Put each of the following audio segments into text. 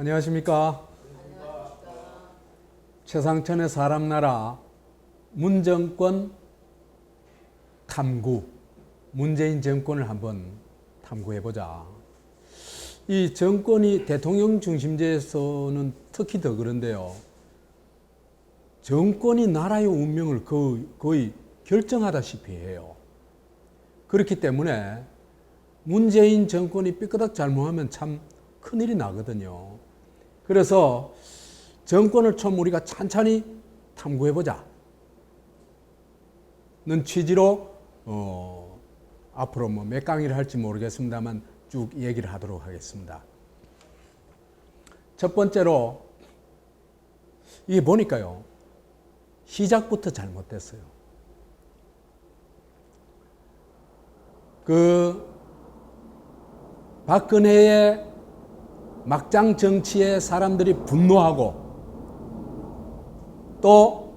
안녕하십니까. 최상천의 사람나라 문정권 탐구, 문재인 정권을 한번 탐구해보자. 이 정권이 대통령 중심제에서는 특히 더 그런데요. 정권이 나라의 운명을 거의 결정하다시피 해요. 그렇기 때문에 문재인 정권이 삐끄덕 잘못하면 참 큰일이 나거든요. 그래서 정권을 좀 우리가 찬찬히 탐구해보자 는 취지로 앞으로 몇 강의를 할지 모르겠습니다만 쭉 얘기를 하도록 하겠습니다. 첫 번째로 이게 보니까요, 시작부터 잘못됐어요. 박근혜의 막장 정치에 사람들이 분노하고 또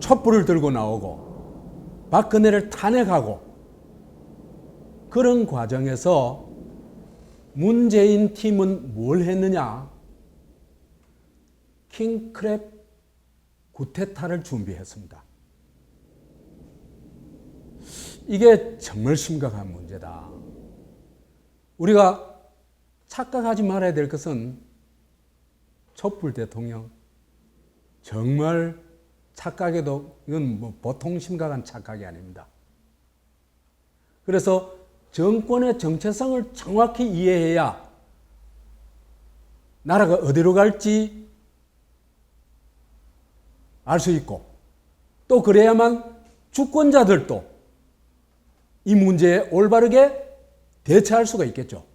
촛불을 들고 나오고 박근혜를 탄핵하고 그런 과정에서 문재인 팀은 뭘 했느냐? 킹크랩 구테타를 준비했습니다. 이게 정말 심각한 문제다. 우리가 착각하지 말아야 될 것은 촛불 대통령 정말 착각해도 이건 보통 심각한 착각이 아닙니다. 그래서 정권의 정체성을 정확히 이해해야 나라가 어디로 갈지 알 수 있고 또 그래야만 주권자들도 이 문제에 올바르게 대처할 수가 있겠죠.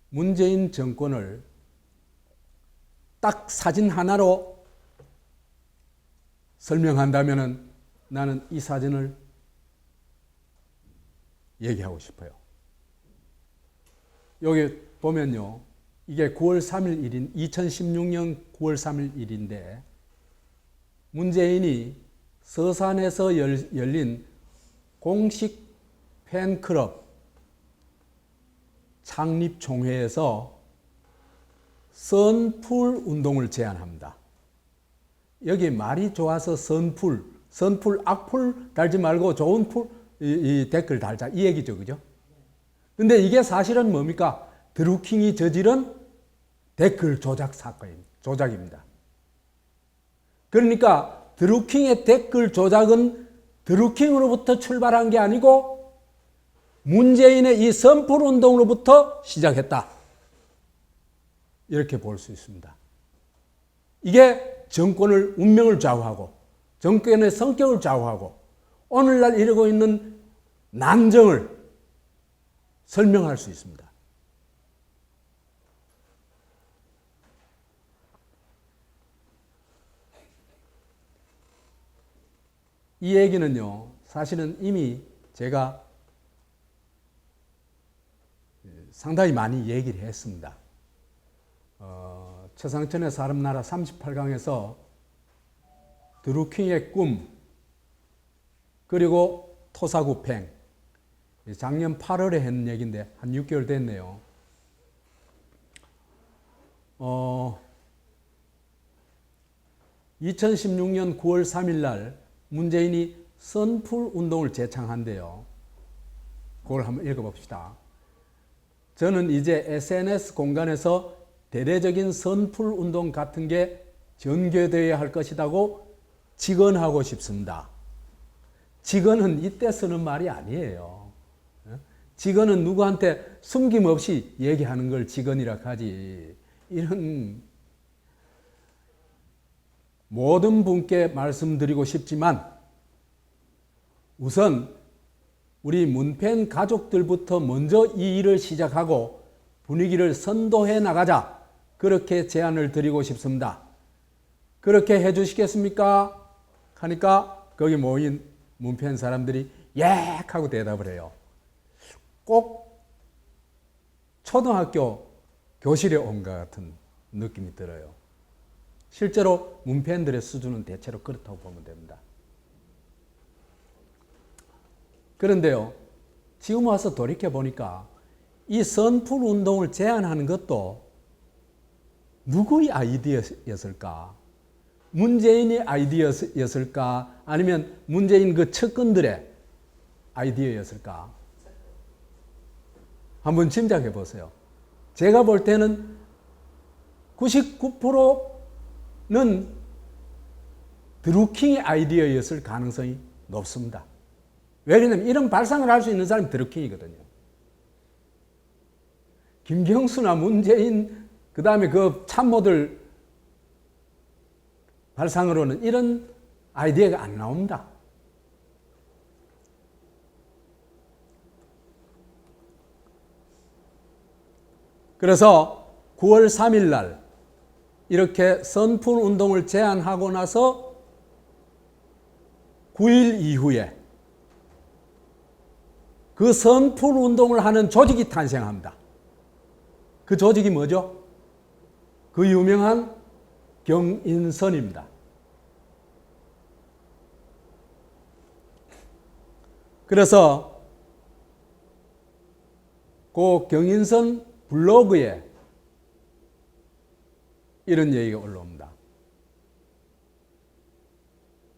문재인 정권을 딱 사진 하나로 설명한다면 나는 이 사진을 얘기하고 싶어요. 여기 보면요, 이게 9월 3일 일인 2016년 9월 3일 일인데 문재인이 서산에서 열린 공식 팬클럽 창립 총회에서 선풀 운동을 제안합니다. 여기 말이 좋아서 선풀 악풀 달지 말고 좋은 풀 이 댓글 달자 이 얘기죠, 그죠? 근데 이게 사실은 뭡니까? 드루킹이 저지른 댓글 조작입니다. 그러니까 드루킹의 댓글 조작은 드루킹으로부터 출발한 게 아니고 문재인의 이 선풀 운동으로부터 시작했다. 이렇게 볼 수 있습니다. 이게 정권을 운명을 좌우하고 정권의 성격을 좌우하고 오늘날 이루고 있는 난정을 설명할 수 있습니다. 이 얘기는요, 사실은 이미 제가 상당히 많이 얘기를 했습니다. 최상천의 사람나라 38강에서 드루킹의 꿈 그리고 토사구팽 작년 8월에 했는 얘기인데 한 6개월 됐네요. 2016년 9월 3일 날 문재인이 선풀 운동을 제창한대요. 그걸 한번 읽어봅시다. 저는 이제 SNS 공간에서 대대적인 선풀 운동 같은 게 전개되어야 할 것이라고 직언하고 싶습니다. 직언은 이때 쓰는 말이 아니에요. 직언은 누구한테 숨김없이 얘기하는 걸 직언이라 하지. 이런 모든 분께 말씀드리고 싶지만 우선 우리 문팬 가족들부터 먼저 이 일을 시작하고 분위기를 선도해 나가자. 그렇게 제안을 드리고 싶습니다. 그렇게 해 주시겠습니까? 하니까 거기 모인 문팬 사람들이 예! 하고 대답을 해요. 꼭 초등학교 교실에 온 것 같은 느낌이 들어요. 실제로 문팬들의 수준은 대체로 그렇다고 보면 됩니다. 그런데요, 지금 와서 돌이켜 보니까 이 선풀 운동을 제안하는 것도 누구의 아이디어였을까? 문재인의 아이디어였을까? 아니면 문재인 그 측근들의 아이디어였을까? 한번 짐작해 보세요. 제가 볼 때는 99%는 드루킹의 아이디어였을 가능성이 높습니다. 왜냐하면 이런 발상을 할 수 있는 사람이 드루킹이거든요. 김경수나 문재인, 그 다음에 그 참모들 발상으로는 이런 아이디어가 안 나옵니다. 그래서 9월 3일 날 이렇게 선풀 운동을 제안하고 나서 9일 이후에 그 선풀 운동을 하는 조직이 탄생합니다. 그 조직이 뭐죠? 그 유명한 경인선입니다. 그래서 그 경인선 블로그에 이런 얘기가 올라옵니다.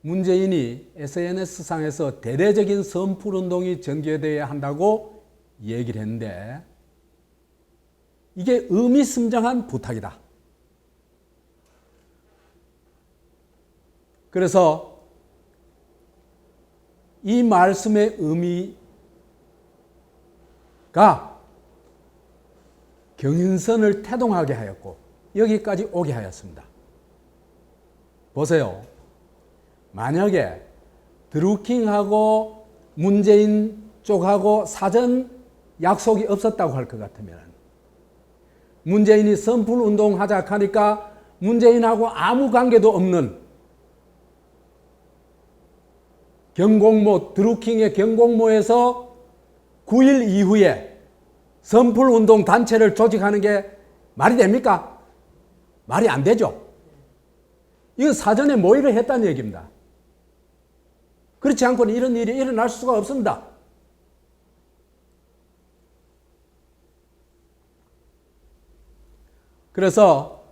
문재인이 SNS상에서 대대적인 선풀운동이 전개되어야 한다고 얘기를 했는데 이게 의미심장한 부탁이다. 그래서 이 말씀의 의미가 경인선을 태동하게 하였고 여기까지 오게 하였습니다. 보세요. 만약에 드루킹하고 문재인 쪽하고 사전 약속이 없었다고 할 것 같으면 문재인이 선풀 운동하자 하니까 문재인하고 아무 관계도 없는 경공모, 드루킹의 경공모에서 9일 이후에 선풀 운동 단체를 조직하는 게 말이 됩니까? 말이 안 되죠. 이건 사전에 모의를 했다는 얘기입니다. 그렇지 않고는 이런 일이 일어날 수가 없습니다. 그래서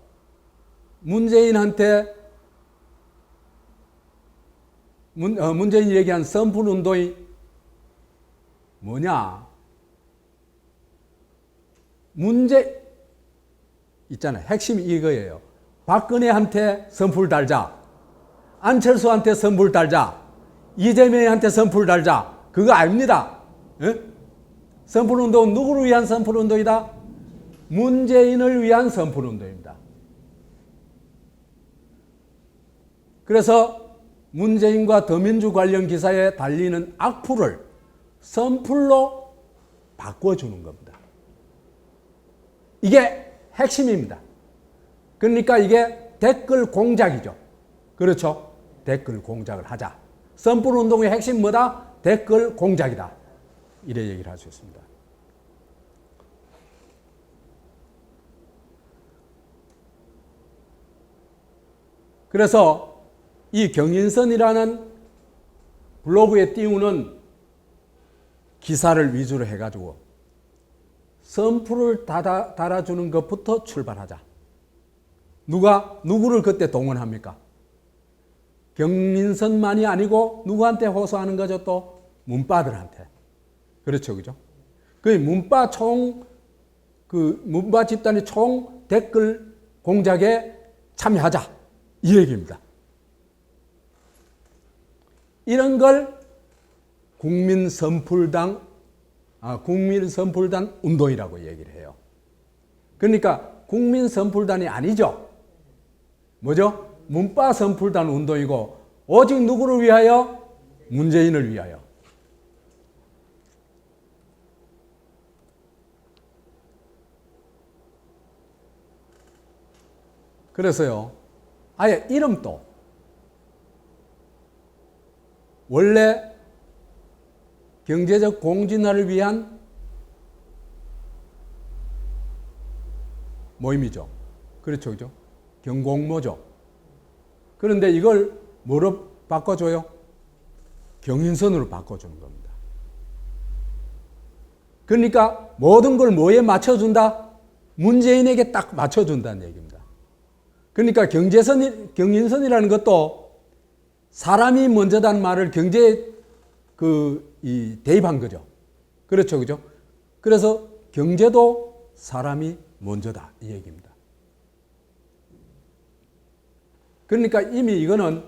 문재인한테 문재인이 얘기한 선풀 운동이 뭐냐? 문제 있잖아요. 핵심이 이거예요. 박근혜한테 선풀 달자, 안철수한테 선풀 달자, 이재명한테 선풀 달자. 그거 아닙니다. 선풀 운동은 누구를 위한 선풀 운동이다? 문재인을 위한 선풀 운동입니다. 그래서 문재인과 더민주 관련 기사에 달리는 악플을 선풀로 바꿔주는 겁니다. 이게 핵심입니다. 그러니까 이게 댓글 공작이죠. 그렇죠? 댓글 공작을 하자. 선풀 운동의 핵심 뭐다? 댓글 공작이다. 이래 얘기를 할 수 있습니다. 그래서 이 경인선이라는 블로그에 띄우는 기사를 위주로 해가지고 선풀을 달아주는 것부터 출발하자. 누구를 그때 동원합니까? 경인선만이 아니고 누구한테 호소하는 거죠? 또 문바들한테. 그렇죠, 그죠? 그 문바 집단의 총 댓글 공작에 참여하자. 이 얘기입니다. 이런 걸 국민선풀단 운동이라고 얘기를 해요. 그러니까 국민선풀단이 아니죠. 뭐죠? 문바선풀단 운동이고 오직 누구를 위하여? 문재인을 위하여. 그래서요, 아예 이름도 원래 경제적 공진화를 위한 모임이죠. 그렇죠, 그죠? 경공모죠. 그런데 이걸 뭐로 바꿔줘요? 경인선으로 바꿔주는 겁니다. 그러니까 모든 걸 뭐에 맞춰준다? 문재인에게 딱 맞춰준다는 얘기입니다. 그러니까 경인선이라는 것도 사람이 먼저다는 말을 경제에 대입한 거죠. 그렇죠, 그죠? 그래서 경제도 사람이 먼저다 이 얘기입니다. 그러니까 이미 이거는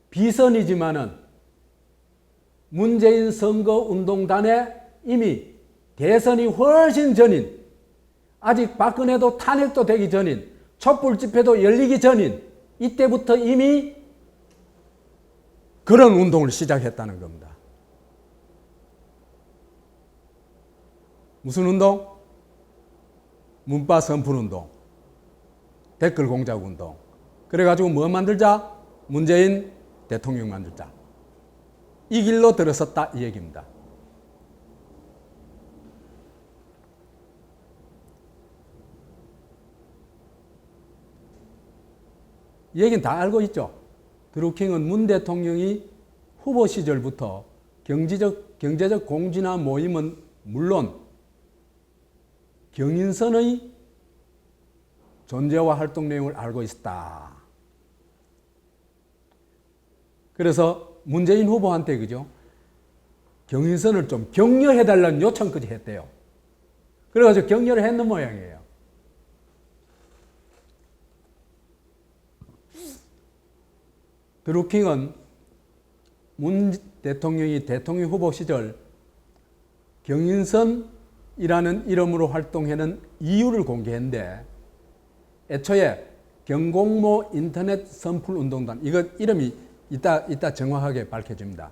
비선이지만은 문재인 선거운동단에 이미 대선이 훨씬 전인, 아직 박근혜도 탄핵도 되기 전인, 촛불집회도 열리기 전인 이때부터 이미 그런 운동을 시작했다는 겁니다. 무슨 운동? 문파 선풀운동, 댓글 공작 운동. 그래가지고 뭐 만들자? 문재인 대통령 만들자. 이 길로 들어섰다 이 얘기입니다. 이 얘기는 다 알고 있죠. 드루킹은 문 대통령이 후보 시절부터 경제적 공지나 모임은 물론 경인선의 존재와 활동 내용을 알고 있었다. 그래서 문재인 후보한테 그죠? 경인선을 좀 격려해달라는 요청까지 했대요. 그래가지고 격려를 했는 모양이에요. 드루킹은 문 대통령이 대통령 후보 시절 경인선이라는 이름으로 활동하는 이유를 공개했는데 애초에 경공모 인터넷 선풀운동단, 이거 이름이 이따 정확하게 밝혀집니다.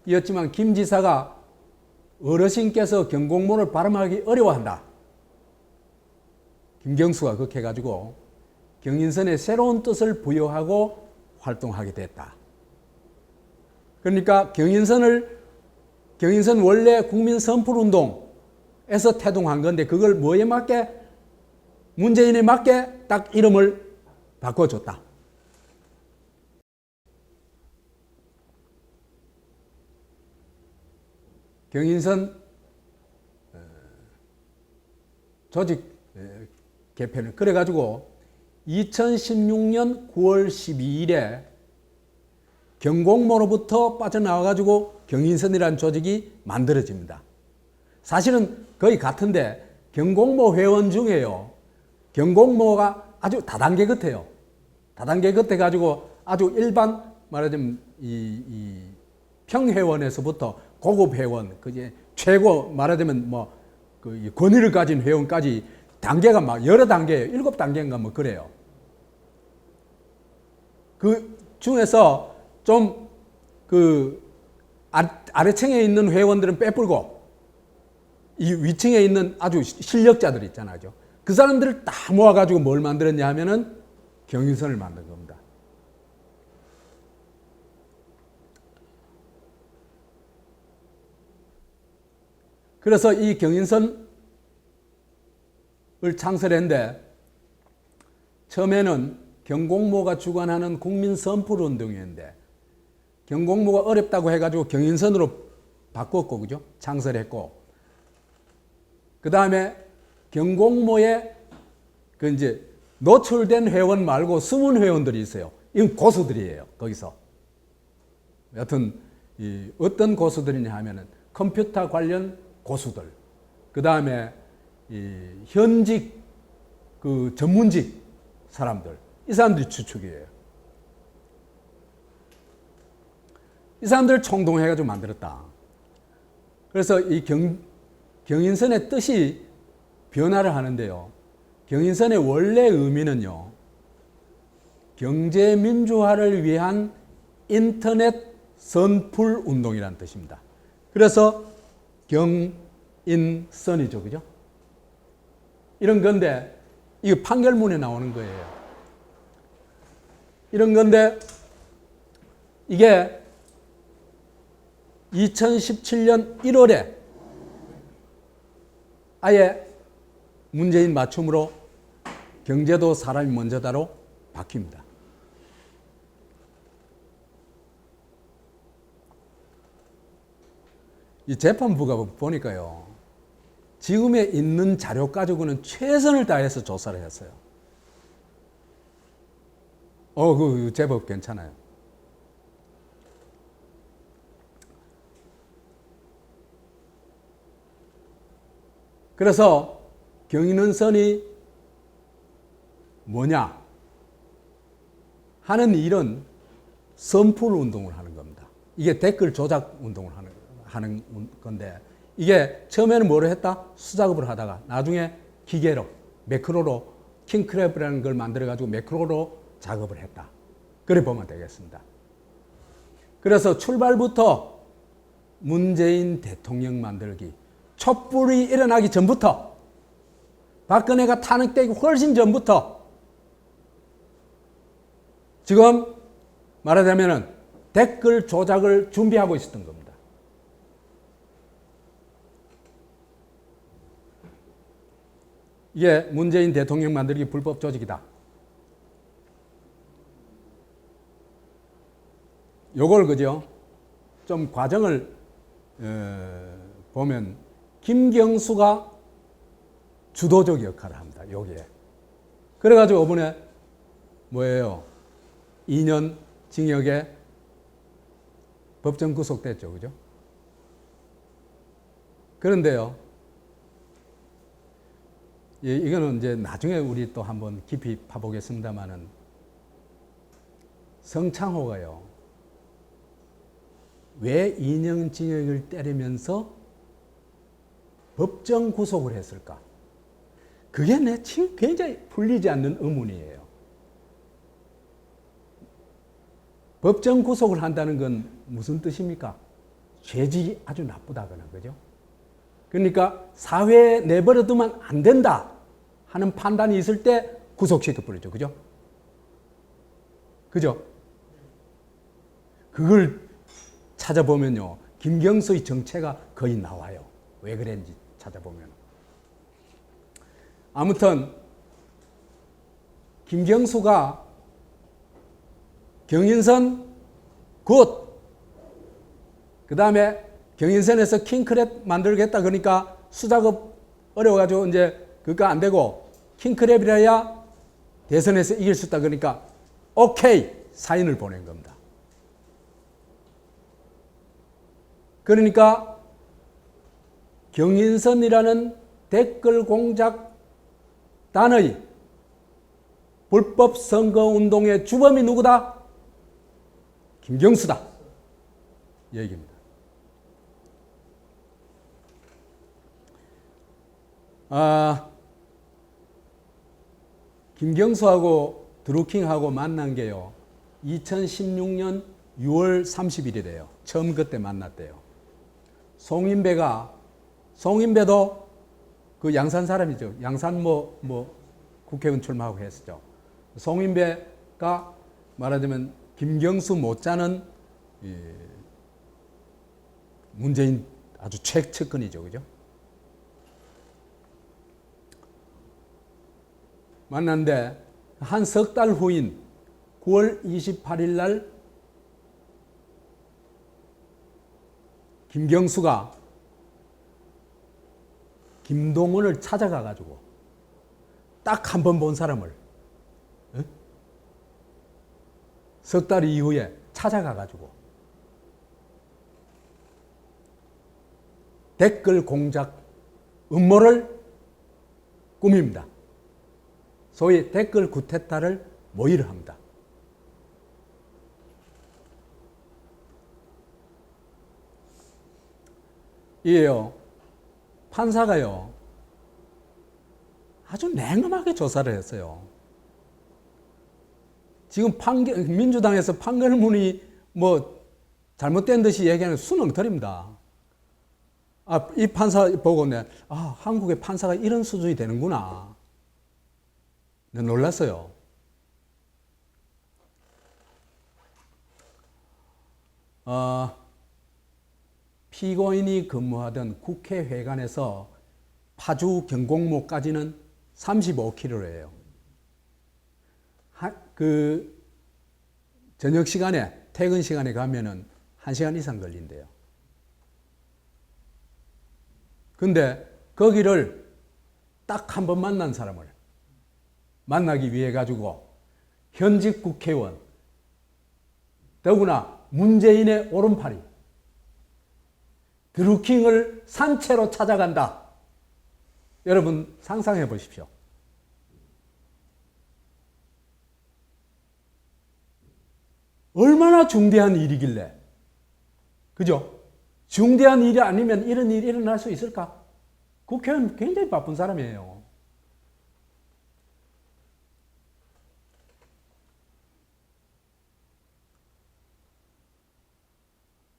이었지만 김 지사가 어르신께서 경공모를 발음하기 어려워한다. 김경수가 그렇게 해가지고 경인선에 새로운 뜻을 부여하고 활동하게 됐다. 그러니까 경인선 원래 국민 선풀운동에서 태동한 건데 그걸 뭐에 맞게? 문재인에 맞게 딱 이름을 바꿔줬다. 경인선 조직 개편을 그래가지고 2016년 9월 12일에 경공모로부터 빠져나와가지고 경인선이라는 조직이 만들어집니다. 사실은 거의 같은데 경공모 회원 중에요. 경공모가 아주 다단계 같아요. 다단계 같아가지고 아주 일반 말하자면 이 평회원에서부터 고급 회원, 그게 최고 말하자면 그 권위를 가진 회원까지 단계가 막 여러 단계예요. 7단계인가 뭐 그래요. 그 중에서 좀 아래층에 있는 회원들은 빼불고 이 위층에 있는 아주 실력자들 있잖아요. 그 사람들을 다 모아가지고 뭘 만들었냐 하면은 경인선을 만든 겁니다. 그래서 이 경인선을 창설했는데 처음에는 경공모가 주관하는 국민 선풀운동이었는데 경공모가 어렵다고 해가지고 경인선으로 바꿨고 그죠? 창설했고 그 다음에 경공모에 그 이제 노출된 회원 말고 숨은 회원들이 있어요. 이건 고수들이에요. 거기서 여튼 어떤 고수들이냐 하면은 컴퓨터 관련 고수들, 그 다음에 현직 그 전문직 사람들, 이 사람들이 주축이에요. 이 사람들을 총동해가지고 만들었다. 그래서 이 경인선의 뜻이 변화를 하는데요. 경인선의 원래 의미는요, 경제민주화를 위한 인터넷 선풀 운동이라는 뜻입니다. 그래서 경인선이죠, 그죠? 이런 건데, 이거 판결문에 나오는 거예요. 이런 건데, 이게 2017년 1월에 아예 문재인 맞춤으로 경제도 사람이 먼저다로 바뀝니다. 이 재판부가 보니까요, 지금에 있는 자료 가지고는 최선을 다해서 조사를 했어요. 그 제법 괜찮아요. 그래서 경인은선이 뭐냐 하는 일은 선풀 운동을 하는 겁니다. 이게 댓글 조작 운동을 하는 건데, 이게 처음에는 뭐를 했다? 수작업을 하다가 나중에 기계로 매크로로 킹크랩이라는 걸 만들어 가지고 매크로로 작업을 했다. 그래 보면 되겠습니다. 그래서 출발부터 문재인 대통령 만들기, 촛불이 일어나기 전부터, 박근혜가 탄핵되기 훨씬 전부터 지금 말하자면 댓글 조작을 준비하고 있었던 겁니다. 이게 문재인 대통령 만들기 불법 조직이다. 요걸 그죠? 좀 과정을 보면 김경수가 주도적 역할을 합니다. 여기에. 그래가지고 이번에 뭐예요? 2년 징역에 법정 구속됐죠. 그죠? 그런데요, 이거는 이제 나중에 우리 또 한번 깊이 파보겠습니다만은, 성창호가요, 왜 2년 징역을 때리면서 법정 구속을 했을까? 그게 내 지금 굉장히 풀리지 않는 의문이에요. 법정 구속을 한다는 건 무슨 뜻입니까? 죄질이 아주 나쁘다거나, 그죠? 그러니까 사회에 내버려두면 안 된다 하는 판단이 있을 때 구속시켜버리죠. 그죠? 그죠? 그걸 찾아보면요, 김경수의 정체가 거의 나와요. 왜 그랬는지 찾아보면. 아무튼 김경수가 경인선 굿, 그 다음에 경인선에서 킹크랩 만들겠다 그러니까 수작업 어려워가지고 이제 그거 안 되고 킹크랩이라야 대선에서 이길 수 있다 그러니까 오케이 사인을 보낸 겁니다. 그러니까 경인선이라는 댓글 공작단의 불법 선거운동의 주범이 누구다? 김경수다. 얘기입니다. 김경수하고 드루킹하고 만난 게요, 2016년 6월 30일이래요. 처음 그때 만났대요. 송인배도 그 양산 사람이죠. 양산 국회의원 출마하고 했었죠. 송인배가 말하자면 김경수 못지않은 문재인 아주 최측근이죠. 그죠? 만났는데 한 석 달 후인 9월 28일 날 김경수가 김동원을 찾아가 가지고 딱 한 번 본 사람을 석 달 이후에 찾아가 가지고 댓글 공작 음모를 꾸밉니다. 소위 댓글 구테타를 모의를 합니다. 이게요, 판사가요, 아주 냉엄하게 조사를 했어요. 지금 민주당에서 판결문이 잘못된 듯이 얘기하는 수능틀입니다. 이 판사 보고 한국의 판사가 이런 수준이 되는구나. 놀랐어요. 피고인이 근무하던 국회회관에서 파주 경공모까지는 35km예요. 저녁 시간에, 퇴근 시간에 가면은 1시간 이상 걸린대요. 근데 거기를 딱 한 번 만난 사람을 만나기 위해 가지고 현직 국회의원, 더구나 문재인의 오른팔이 드루킹을 산채로 찾아간다. 여러분 상상해 보십시오. 얼마나 중대한 일이길래, 그죠? 중대한 일이 아니면 이런 일이 일어날 수 있을까? 국회의원 굉장히 바쁜 사람이에요.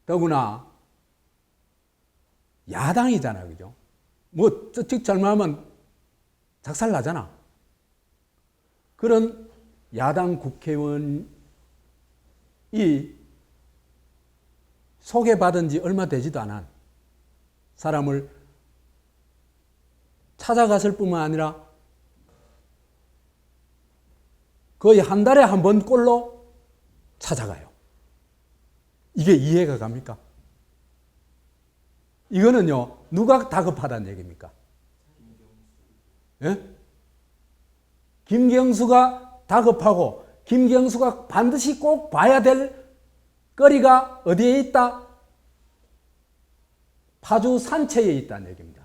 더구나 야당이잖아요, 그죠? 뭐 쩍 잘못하면 작살 나잖아. 그런 야당 국회의원이 소개받은 지 얼마 되지도 않은 사람을 찾아갔을 뿐만 아니라 거의 한 달에 한 번 꼴로 찾아가요. 이게 이해가 갑니까? 이거는요, 누가 다급하다는 얘기입니까? 예? 김경수가 다급하고 김경수가 반드시 꼭 봐야 될 거리가 어디에 있다? 파주 산채에 있다는 얘기입니다.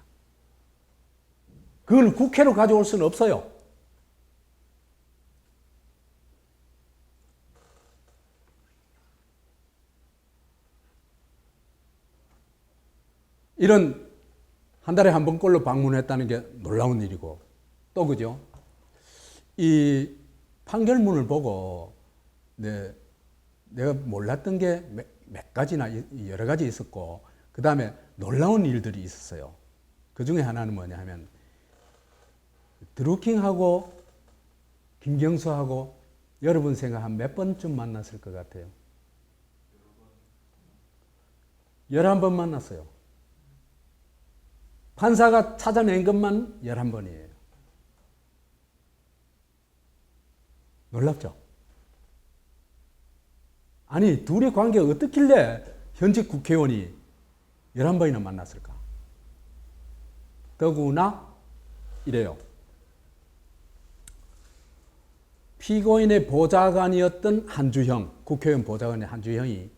그걸 국회로 가져올 수는 없어요. 이런 한 달에 한 번꼴로 방문했다는 게 놀라운 일이고, 또 그죠? 이 판결문을 보고 내가 몰랐던 게 몇 가지나 여러 가지 있었고, 그 다음에 놀라운 일들이 있었어요. 그 중에 하나는 뭐냐 하면, 드루킹하고 김경수하고 여러분 생각 한 몇 번쯤 만났을 것 같아요? 11번 만났어요. 판사가 찾아낸 것만 11번이에요. 놀랍죠? 아니, 둘의 관계가 어떻길래 현직 국회의원이 11번이나 만났을까? 더구나 이래요. 피고인의 보좌관이었던 한주형, 국회의원 보좌관의 한주형이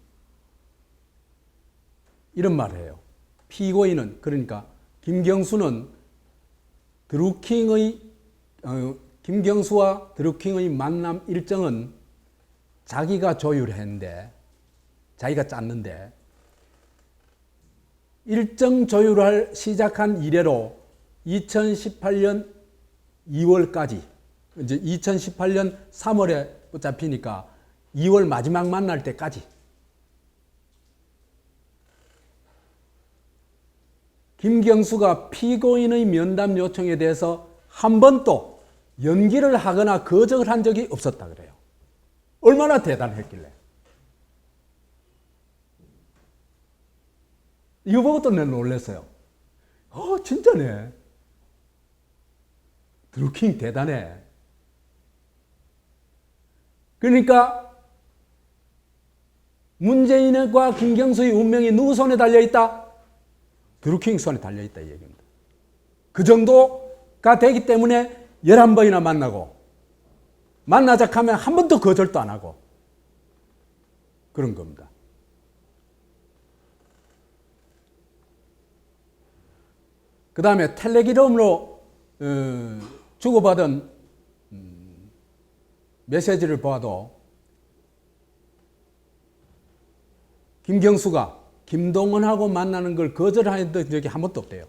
이런 말을 해요. 피고인은, 그러니까 김경수는 김경수와 드루킹의 만남 일정은 자기가 조율했는데, 자기가 짰는데, 일정 조율을 시작한 이래로 2018년 2월까지, 이제 2018년 3월에 붙잡히니까 2월 마지막 만날 때까지 김경수가 피고인의 면담 요청에 대해서 한 번도 연기를 하거나 거절을 한 적이 없었다 그래요. 얼마나 대단했길래. 이거 보고 또 내가 놀랐어요. 진짜네. 드루킹 대단해. 그러니까 문재인과 김경수의 운명이 누구 손에 달려있다? 드루킹 손에 달려있다 이 얘기입니다. 그 정도가 되기 때문에 11번이나 만나고, 만나자 하면 한 번도 거절도 안 하고 그런 겁니다. 그 다음에 텔레그램으로 주고받은 메시지를 봐도 김경수가 김동원하고 만나는 걸 거절한 적이 한 번도 없대요.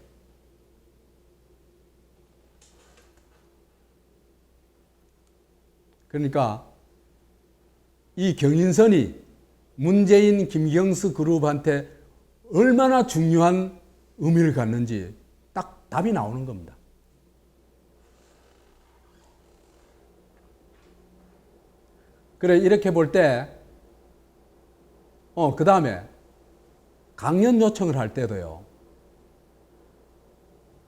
그러니까 이 경인선이 문재인, 김경수 그룹한테 얼마나 중요한 의미를 갖는지 딱 답이 나오는 겁니다. 그래, 이렇게 볼 때, 그 다음에 강연 요청을 할 때도요,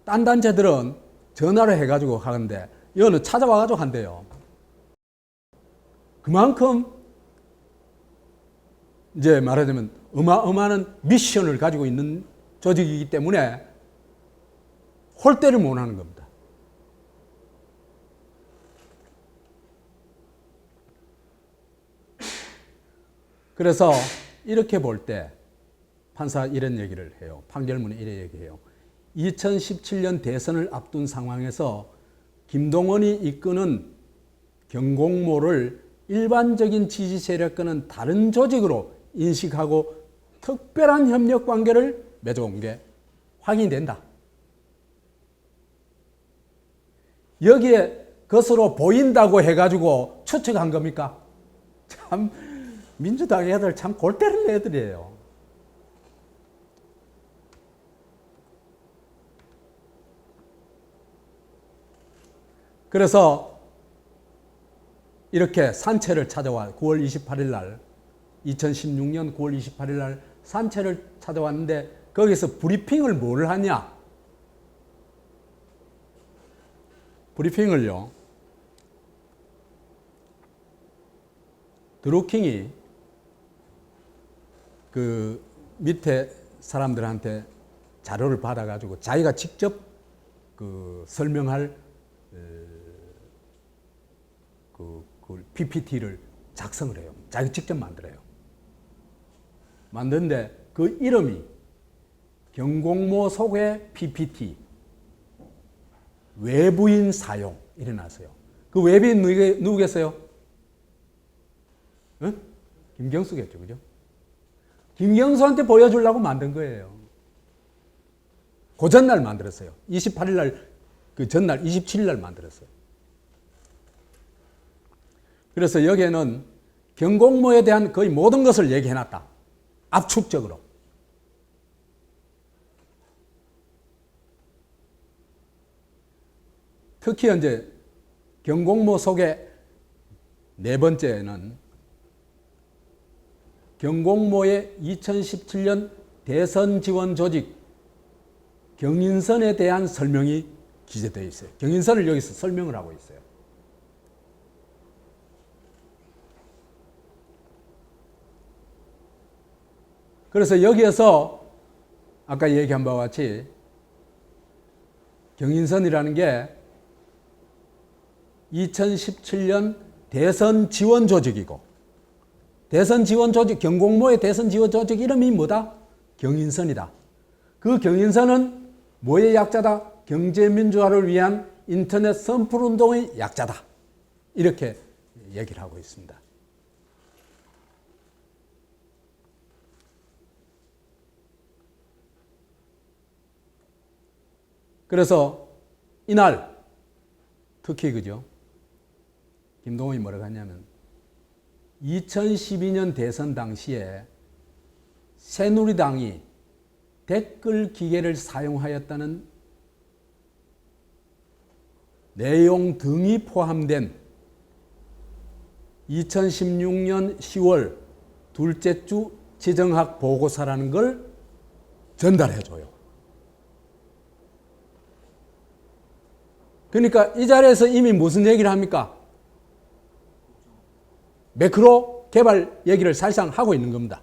딴 단체들은 전화를 해가지고 하는데, 이거는 찾아와가지고 한대요. 그만큼, 이제 말하자면, 어마어마한 미션을 가지고 있는 조직이기 때문에 홀대를 못 하는 겁니다. 그래서 이렇게 볼 때 판사 이런 얘기를 해요. 판결문에 이런 얘기해요. 2017년 대선을 앞둔 상황에서 김동원이 이끄는 경공모를 일반적인 지지 세력과는 다른 조직으로 인식하고 특별한 협력 관계를 맺어온 게 확인이 된다. 여기에 것으로 보인다고 해가지고 추측한 겁니까? 참 민주당 애들 참 골 때리는 애들이에요. 그래서 이렇게 산채를 찾아와 9월 28일 날 2016년 9월 28일 날 산채를 찾아왔는데 거기서 브리핑을 뭘 하냐? 브리핑을요. 드루킹이 그 밑에 사람들한테 자료를 받아가지고 자기가 직접 그 설명할 그 PPT를 작성을 해요. 자기 직접 만들어요. 만드는데 그 이름이 경공모 소개 PPT 외부인 사용 일어났어요. 그 외부인 누구겠어요? 응? 김경수겠죠, 그죠? 김경수한테 보여주려고 만든 거예요. 그 전날 만들었어요. 28일 날, 그 전날 27일 날 만들었어요. 그래서 여기에는 경공모에 대한 거의 모든 것을 얘기해놨다. 압축적으로. 특히 이제 경공모 속에 네 번째는 경공모의 2017년 대선 지원 조직 경인선에 대한 설명이 기재되어 있어요. 경인선을 여기서 설명을 하고 있어요. 그래서 여기에서 아까 얘기한 바와 같이 경인선이라는 게 2017년 대선 지원 조직이고 대선 지원 조직, 경공모의 대선 지원 조직 이름이 뭐다? 경인선이다. 그 경인선은 뭐의 약자다? 경제민주화를 위한 인터넷 선풀운동의 약자다. 이렇게 얘기를 하고 있습니다. 그래서 이날 특히 그죠? 김동원이 뭐라고 하냐면 2012년 대선 당시에 새누리당이 댓글 기계를 사용하였다는 내용 등이 포함된 2016년 10월 둘째 주 지정학 보고서라는 걸 전달해줘요. 그러니까 이 자리에서 이미 무슨 얘기를 합니까? 매크로 개발 얘기를 사실상 하고 있는 겁니다.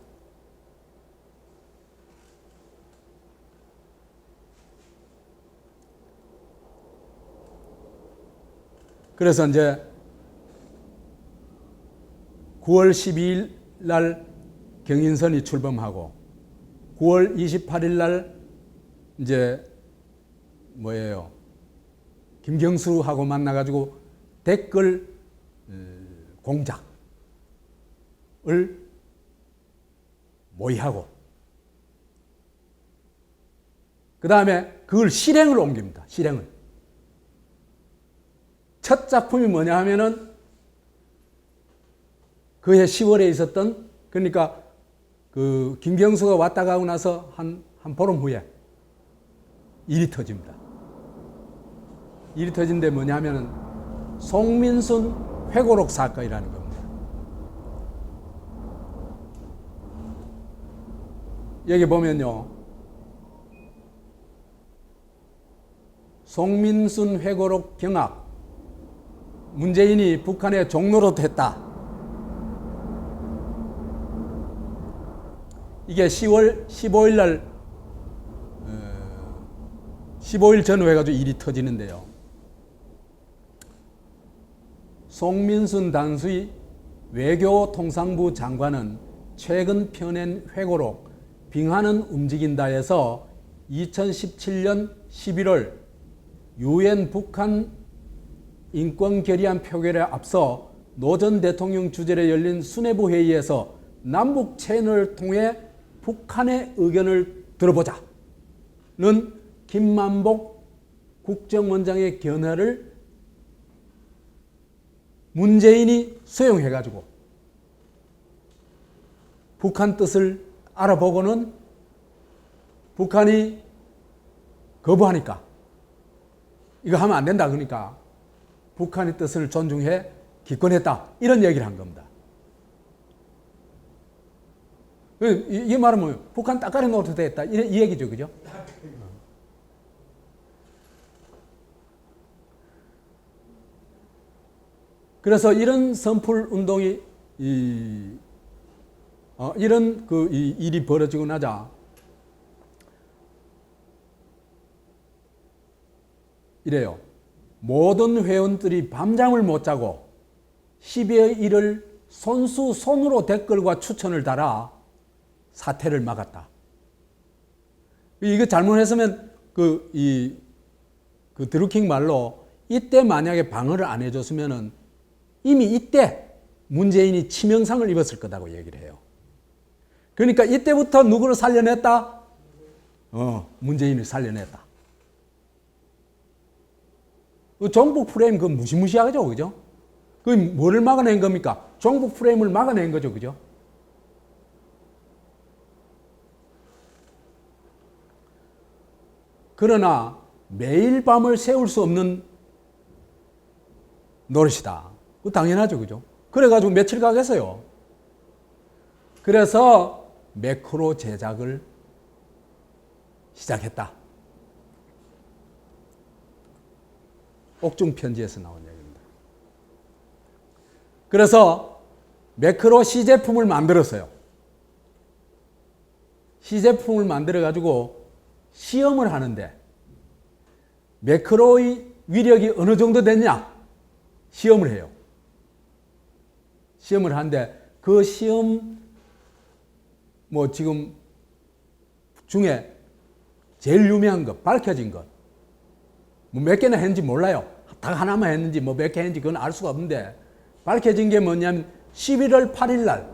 그래서 이제 9월 12일 날 경인선이 출범하고 9월 28일 날 이제 뭐예요? 김경수하고 만나가지고 댓글 공작을 모의하고 그 다음에 그걸 실행을 옮깁니다. 실행을. 첫 작품이 뭐냐 하면은 그해 10월에 있었던 그러니까 그 김경수가 왔다 가고 나서 한 보름 후에 일이 터집니다. 일이 터진 데 뭐냐 하면은 송민순 회고록 사건이라는 겁니다. 여기 보면요. 송민순 회고록 경악 문재인이 북한의 종로로 됐다. 이게 10월 15일 날 15일 전후 해가지고 일이 터지는데요. 송민순 당시 외교통상부 장관은 최근 펴낸 회고록 빙하는 움직인다에서 2017년 11월 유엔 북한 인권 결의안 표결에 앞서 노 전 대통령 주재로 열린 수뇌부 회의에서 남북 채널을 통해 북한의 의견을 들어보자는 김만복 국정원장의 견해를 문재인이 수용해가지고 북한 뜻을 알아보고는 북한이 거부하니까 이거 하면 안 된다 그러니까 북한의 뜻을 존중해 기권했다 이런 얘기를 한 겁니다. 이 말은 뭐예요? 북한 따까리 놓아도 되겠다 이 얘기죠, 그죠? 그래서 이런 선풀 운동이 이런 일이 벌어지고 나자 이래요. 모든 회원들이 밤잠을 못 자고 12월 1일 손으로 댓글과 추천을 달아 사태를 막았다. 이거 잘못했으면 그 드루킹 말로 이때 만약에 방어를 안 해줬으면은 이미 이때 문재인이 치명상을 입었을 거다고 얘기를 해요. 그러니까 이때부터 누구를 살려냈다? 문재인을 살려냈다. 종북 프레임 그 무시무시하죠, 그죠? 그 뭐를 막아낸 겁니까? 종북 프레임을 막아낸 거죠, 그죠? 그러나 매일 밤을 새울 수 없는 노릇이다. 그 당연하죠, 그죠? 그래가지고 며칠 가겠어요. 그래서 매크로 제작을 시작했다. 옥중 편지에서 나온 얘기입니다. 그래서 매크로 시제품을 만들었어요. 시제품을 만들어가지고 시험을 하는데 매크로의 위력이 어느 정도 됐냐? 시험을 해요. 시험을 하는데 그 시험 지금 중에 제일 유명한 것, 밝혀진 것 몇 개나 했는지 몰라요. 딱 하나만 했는지 몇 개 했는지 그건 알 수가 없는데 밝혀진 게 뭐냐면 11월 8일 날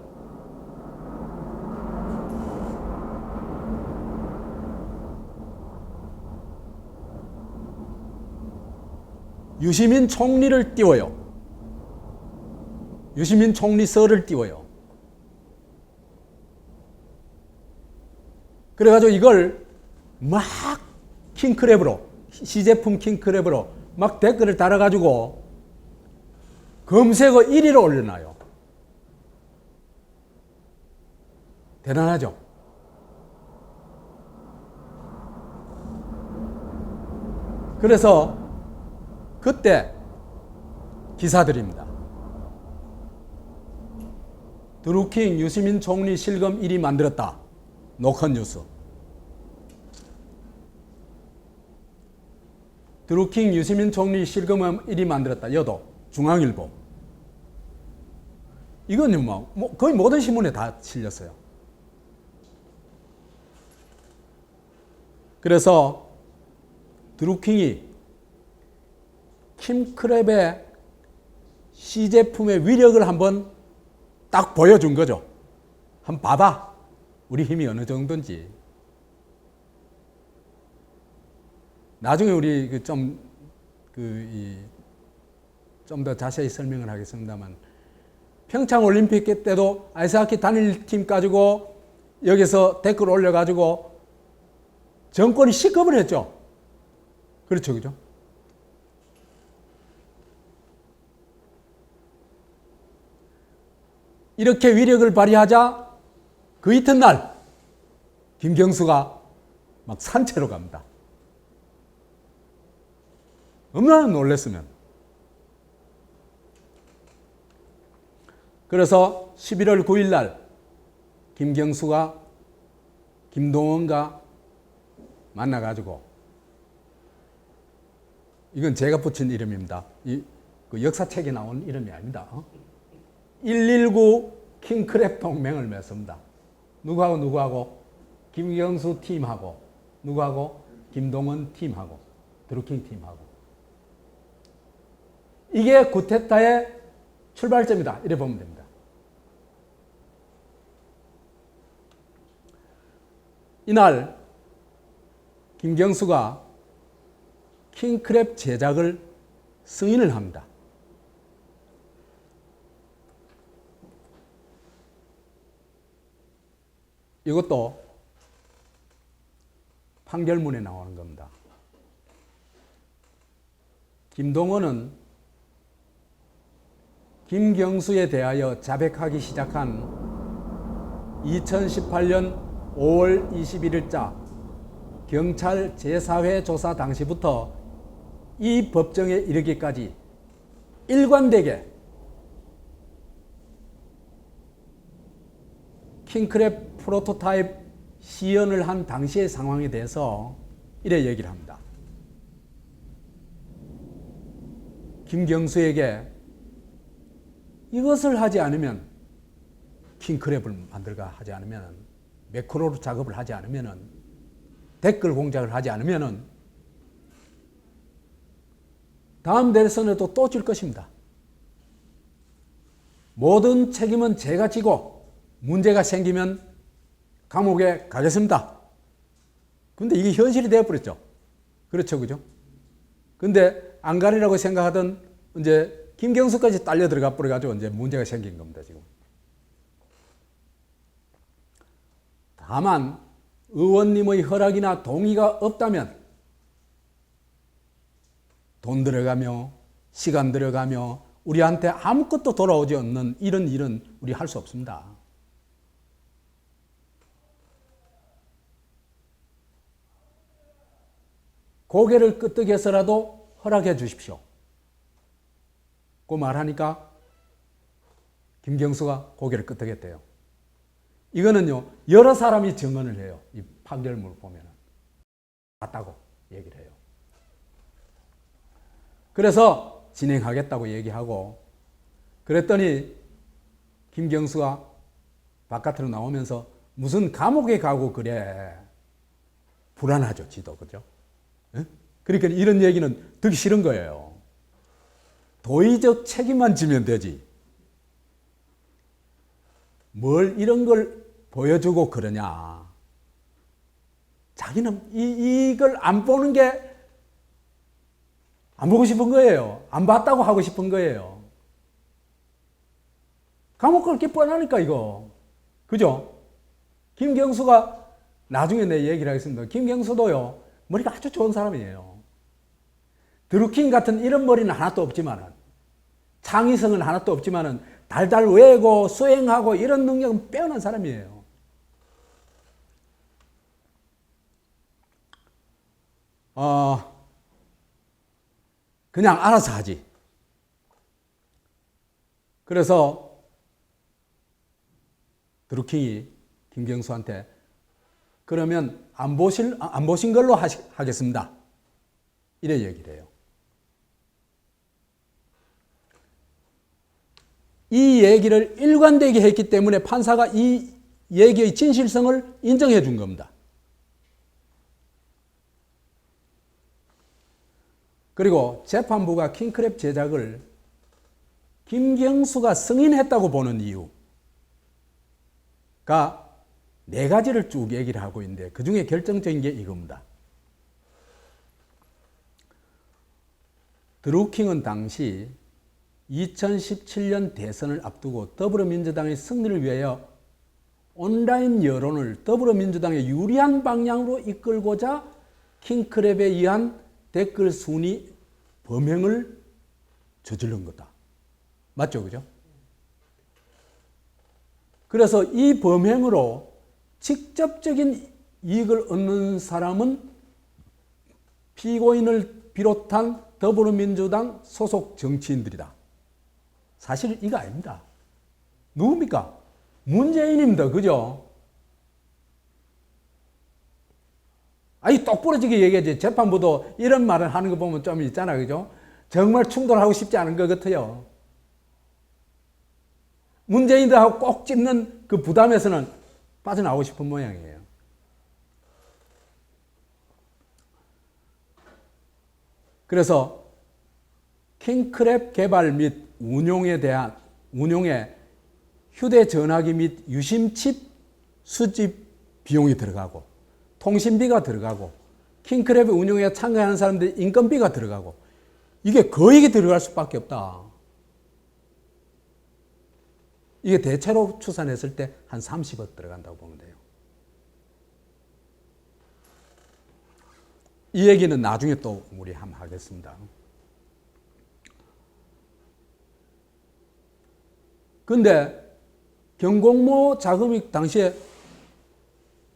유시민 총리를 띄워요. 유시민 총리서를 띄워요. 그래가지고 이걸 막 킹크랩으로 시제품 킹크랩으로 막 댓글을 달아가지고 검색어 1위로 올려놔요. 대단하죠? 그래서 그때 기사들입니다. 드루킹 유시민 총리 실검 1위 만들었다. 노컷뉴스. 드루킹 유시민 총리 실검 1위 만들었다. 여도. 중앙일보. 이건 거의 모든 신문에 다 실렸어요. 그래서 드루킹이 킹크랩의 시제품의 위력을 한번 딱 보여준 거죠. 한번 봐봐. 우리 힘이 어느 정도인지. 나중에 우리 좀 더 자세히 설명을 하겠습니다만 평창 올림픽 때도 아이스하키 단일팀 가지고 여기서 댓글 올려가지고 정권이 시급을 했죠. 그렇죠, 그죠? 이렇게 위력을 발휘하자 그 이튿날 김경수가 막 산채로 갑니다. 얼마나 놀랐으면. 그래서 11월 9일 날 김경수가 김동원과 만나가지고 이건 제가 붙인 이름입니다. 그 역사책에 나온 이름이 아닙니다. 119 킹크랩 동맹을 맺습니다. 누구하고? 김경수 팀하고, 누구하고? 김동원 팀하고, 드루킹 팀하고. 이게 쿠데타의 출발점이다. 이래 보면 됩니다. 이날 김경수가 킹크랩 제작을 승인을 합니다. 이것도 판결문에 나오는 겁니다. 김동원은 김경수에 대하여 자백하기 시작한 2018년 5월 21일자 경찰 제4회 조사 당시부터 이 법정에 이르기까지 일관되게 킹크랩 프로토타입 시연을 한 당시의 상황에 대해서 이래 얘기를 합니다. 김경수에게 이것을 하지 않으면, 킹크랩을 만들까 하지 않으면, 매크로 작업을 하지 않으면, 댓글 공작을 하지 않으면 다음 대선에도 또 질 것입니다. 모든 책임은 제가 지고 문제가 생기면 감옥에 가겠습니다. 근데 이게 현실이 되어버렸죠. 그렇죠, 그죠? 근데 안 가리라고 생각하던 이제 김경수까지 딸려 들어가 버려가지고 이제 문제가 생긴 겁니다, 지금. 다만 의원님의 허락이나 동의가 없다면 돈 들어가며 시간 들어가며 우리한테 아무것도 돌아오지 않는 이런 일은 우리 할 수 없습니다. 고개를 끄덕여서라도 허락해 주십시오. 그 말하니까 김경수가 고개를 끄덕였대요. 이거는요, 여러 사람이 증언을 해요. 이 판결문을 보면 맞다고 얘기를 해요. 그래서 진행하겠다고 얘기하고, 그랬더니 김경수가 바깥으로 나오면서 무슨 감옥에 가고 그래. 불안하죠, 지도. 그죠? 그러니까 이런 얘기는 듣기 싫은 거예요. 도의적 책임만 지면 되지. 뭘 이런 걸 보여주고 그러냐. 자기는 이걸 안 보는 게 안 보고 싶은 거예요. 안 봤다고 하고 싶은 거예요. 감옥 갈 게 뻔하니까 이거. 그죠? 김경수가 나중에 내 얘기를 하겠습니다. 김경수도요, 머리가 아주 좋은 사람이에요. 드루킹 같은 이런 머리는 하나도 없지만은, 창의성은 하나도 없지만은 달달 외고 수행하고 이런 능력은 빼어난 사람이에요. 그냥 알아서 하지. 그래서 드루킹이 김경수한테 그러면 안 보신 걸로 하겠습니다. 이래 얘기를 해요. 이 얘기를 일관되게 했기 때문에 판사가 이 얘기의 진실성을 인정해 준 겁니다. 그리고 재판부가 킹크랩 제작을 김경수가 승인했다고 보는 이유가 4가지를 쭉 얘기를 하고 있는데, 그 중에 결정적인 게 이겁니다. 드루킹은 당시 2017년 대선을 앞두고 더불어민주당의 승리를 위하여 온라인 여론을 더불어민주당에 유리한 방향으로 이끌고자 킹크랩에 의한 댓글 순위 범행을 저지른 거다. 맞죠? 그죠? 그래서 이 범행으로 직접적인 이익을 얻는 사람은 피고인을 비롯한 더불어민주당 소속 정치인들이다. 사실 이거 아닙니다. 누굽니까? 문재인입니다. 그죠? 아니, 똑부러지게 얘기하지. 재판부도 이런 말을 하는 거 보면 좀 있잖아. 그죠? 정말 충돌하고 싶지 않은 것 같아요. 문재인들하고 꼭 찝는 그 부담에서는 빠져나오고 싶은 모양이에요. 그래서 킹크랩 개발 및 운용에 휴대전화기 및 유심칩 수집 비용이 들어가고, 통신비가 들어가고, 킹크랩 운용에 참가하는 사람들 인건비가 들어가고, 이게 거액이 들어갈 수밖에 없다. 이게 대체로 추산했을 때 한 30억 들어간다고 보면 돼요. 이 얘기는 나중에 또 우리 한번 하겠습니다. 근데 경공모 자금이 당시에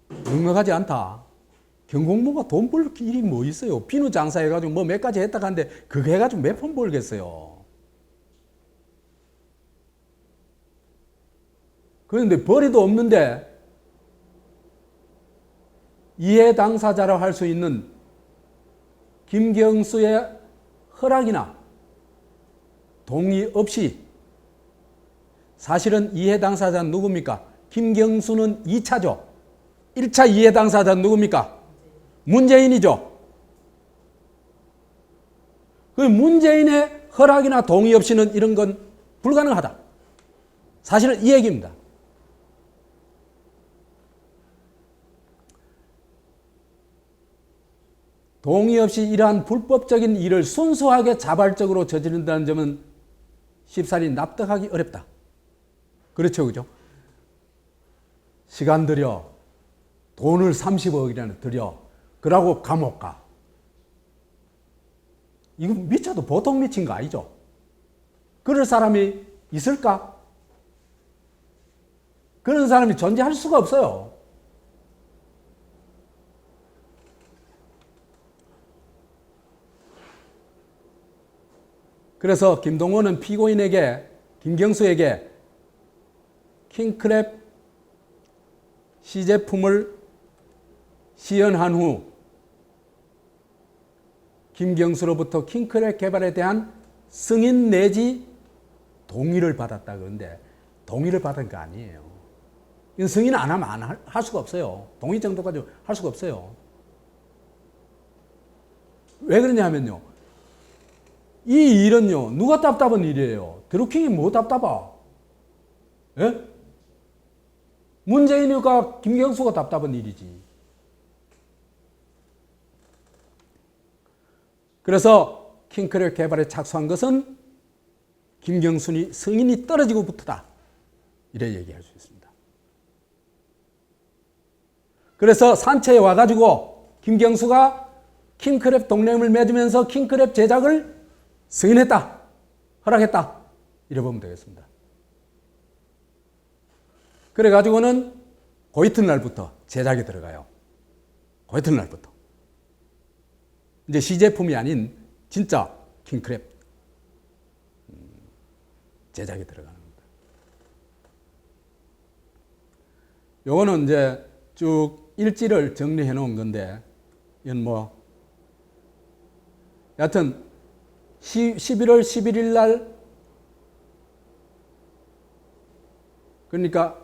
넉넉하지 않다. 경공모가 돈 벌 일이 뭐 있어요? 비누 장사해가지고 뭐 몇 가지 했다 하는데 그거 해가지고 몇 푼 벌겠어요? 그런데 벌이도 없는데 이해 당사자라 할 수 있는 김경수의 허락이나 동의 없이, 사실은 이해 당사자는 누굽니까? 김경수는 2차죠. 1차 이해 당사자는 누굽니까? 문재인이죠. 그 문재인의 허락이나 동의 없이는 이런 건 불가능하다. 사실은 이 얘기입니다. 동의 없이 이러한 불법적인 일을 순수하게 자발적으로 저지른다는 점은 쉽사리 납득하기 어렵다. 그렇죠, 그죠? 시간 들여, 돈을 30억이라는 들여, 그러고 감옥 가. 이거 미쳐도 보통 미친 거 아니죠? 그럴 사람이 있을까? 그런 사람이 존재할 수가 없어요. 그래서 김동원은 피고인에게, 김경수에게 킹크랩 시제품을 시연한 후 김경수로부터 킹크랩 개발에 대한 승인 내지 동의를 받았다. 그런데 동의를 받은 거 아니에요. 이건 승인 안 하면 할 수가 없어요. 동의 정도까지 할 수가 없어요. 왜 그러냐 하면요, 이 일은요, 누가 답답한 일이에요? 드루킹이 뭐 답답하? 예? 문재인과 김경수가 답답한 일이지. 그래서 킹크랩 개발에 착수한 것은 김경순이 승인이 떨어지고부터다. 이래 얘기할 수 있습니다. 그래서 산채에 와가지고 김경수가 킹크랩 동맹을 맺으면서 킹크랩 제작을 승인했다. 허락했다. 이래 보면 되겠습니다. 그래가지고는 그 이튿날부터 제작이 들어가요. 그 이튿날부터. 이제 시제품이 아닌 진짜 킹크랩 제작이 들어가는 겁니다. 요거는 이제 쭉 일지를 정리해 놓은 건데, 이건 뭐, 여하튼 11월 11일 날, 그러니까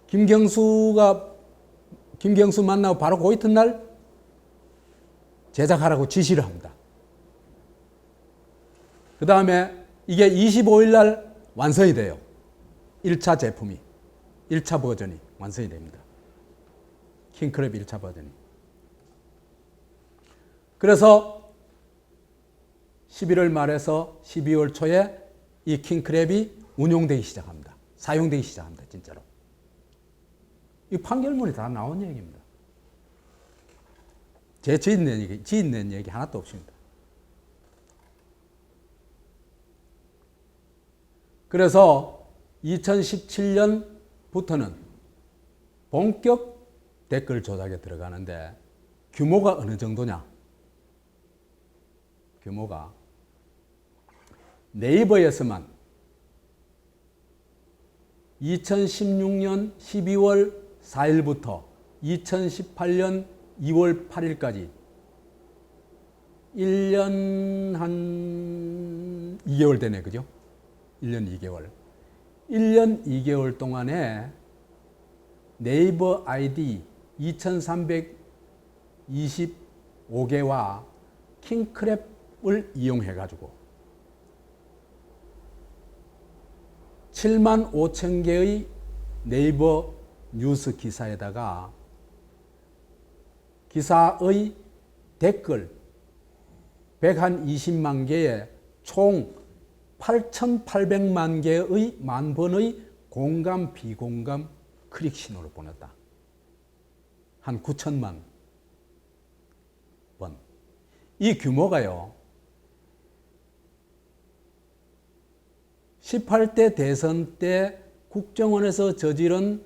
김경수 만나고 바로 그 이튿날 제작하라고 지시를 합니다. 그 다음에 이게 25일 날 완성이 돼요. 1차 제품이, 1차 버전이 완성이 됩니다. 킹크랩 1차 버전이. 그래서 11월 말에서 12월 초에 이 킹크랩이 운용되기 시작합니다. 사용되기 시작합니다. 진짜로. 이 판결문이 다 나온 얘기입니다. 제 지어낸 얘기 하나도 없습니다. 그래서 2017년부터는 본격 댓글 조작에 들어가는데, 규모가 어느 정도냐? 규모가 네이버에서만 2016년 12월 4일부터 2018년 2월 8일까지 1년 한 2개월 되네, 그죠? 1년 2개월. 1년 2개월 동안에 네이버 아이디 2325개와 킹크랩을 이용해가지고 7만 5천 개의 네이버 뉴스 기사에다가 기사의 댓글 120만 개에 총 8,800만 개의 만 번의 공감, 비공감 클릭 신호를 보냈다. 한 9천만 번. 이 규모가요, 18대 대선 때 국정원에서 저지른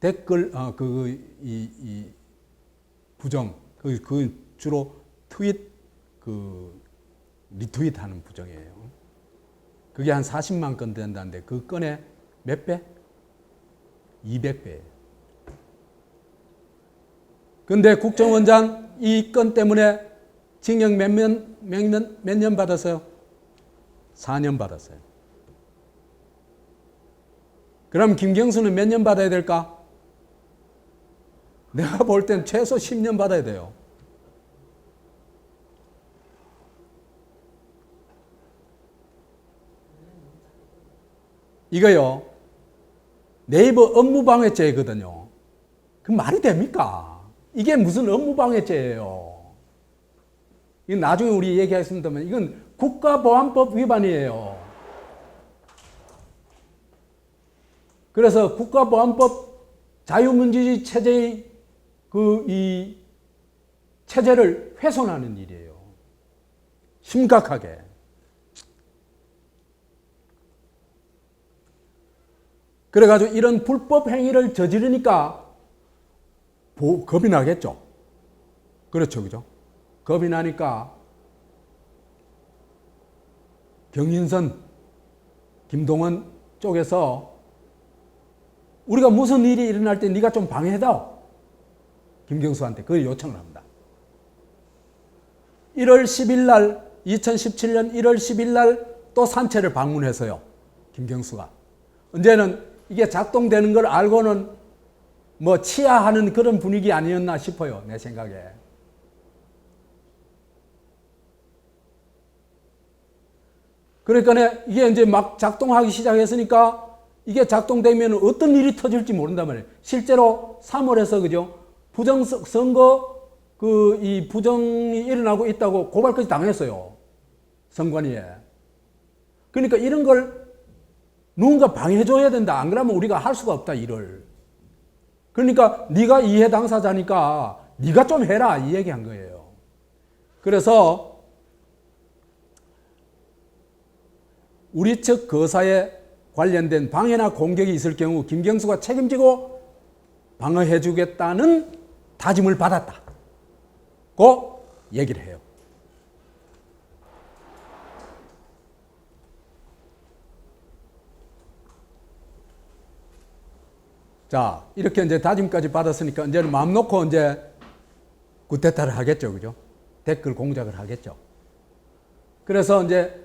댓글, 부정, 그 주로 리트윗 하는 부정이에요. 그게 한 40만 건 된다는데 그 건에 몇 배? 200배예요. 근데 국정원장 이 건 때문에 징역 몇 년 받았어요? 4년 받았어요. 그럼 김경수는 몇 년 받아야 될까? 내가 볼 땐 최소 10년 받아야 돼요. 이거요, 네이버 업무방해죄거든요. 그 말이 됩니까? 이게 무슨 업무방해죄예요? 이건 나중에 우리 얘기하겠습니다만 이건 국가보안법 위반이에요. 그래서 국가보안법 자유민주주의 체제의 이 체제를 훼손하는 일이에요. 심각하게. 그래가지고 이런 불법 행위를 저지르니까 겁이 나겠죠. 그렇죠, 그죠? 겁이 나니까 경인선, 김동원 쪽에서 우리가 무슨 일이 일어날 때 네가 좀 방해해다오. 김경수한테 그걸 요청을 합니다. 1월 10일 날, 2017년 1월 10일 날 또 산채를 방문해서요. 김경수가. 언제는 이게 작동되는 걸 알고는 뭐 치하하는 그런 분위기 아니었나 싶어요. 내 생각에. 그러니까 이게 이제 막 작동하기 시작했으니까 이게 작동되면 어떤 일이 터질지 모른단 말이에요. 실제로 3월에서 그죠? 부정선거 이 부정이 일어나고 있다고 고발까지 당했어요. 선관위에. 그러니까 이런 걸 누군가 방해해줘야 된다. 안 그러면 우리가 할 수가 없다, 일을. 그러니까 네가 이해 당사자니까 네가 좀 해라, 이 얘기한 거예요. 그래서 우리 측 거사에 관련된 방해나 공격이 있을 경우 김경수가 책임지고 방어해주겠다는 다짐을 받았다고 얘기를 해요. 자, 이렇게 이제 다짐까지 받았으니까 이제는 마음 놓고 이제 구테타를 하겠죠, 그죠? 댓글 공작을 하겠죠. 그래서 이제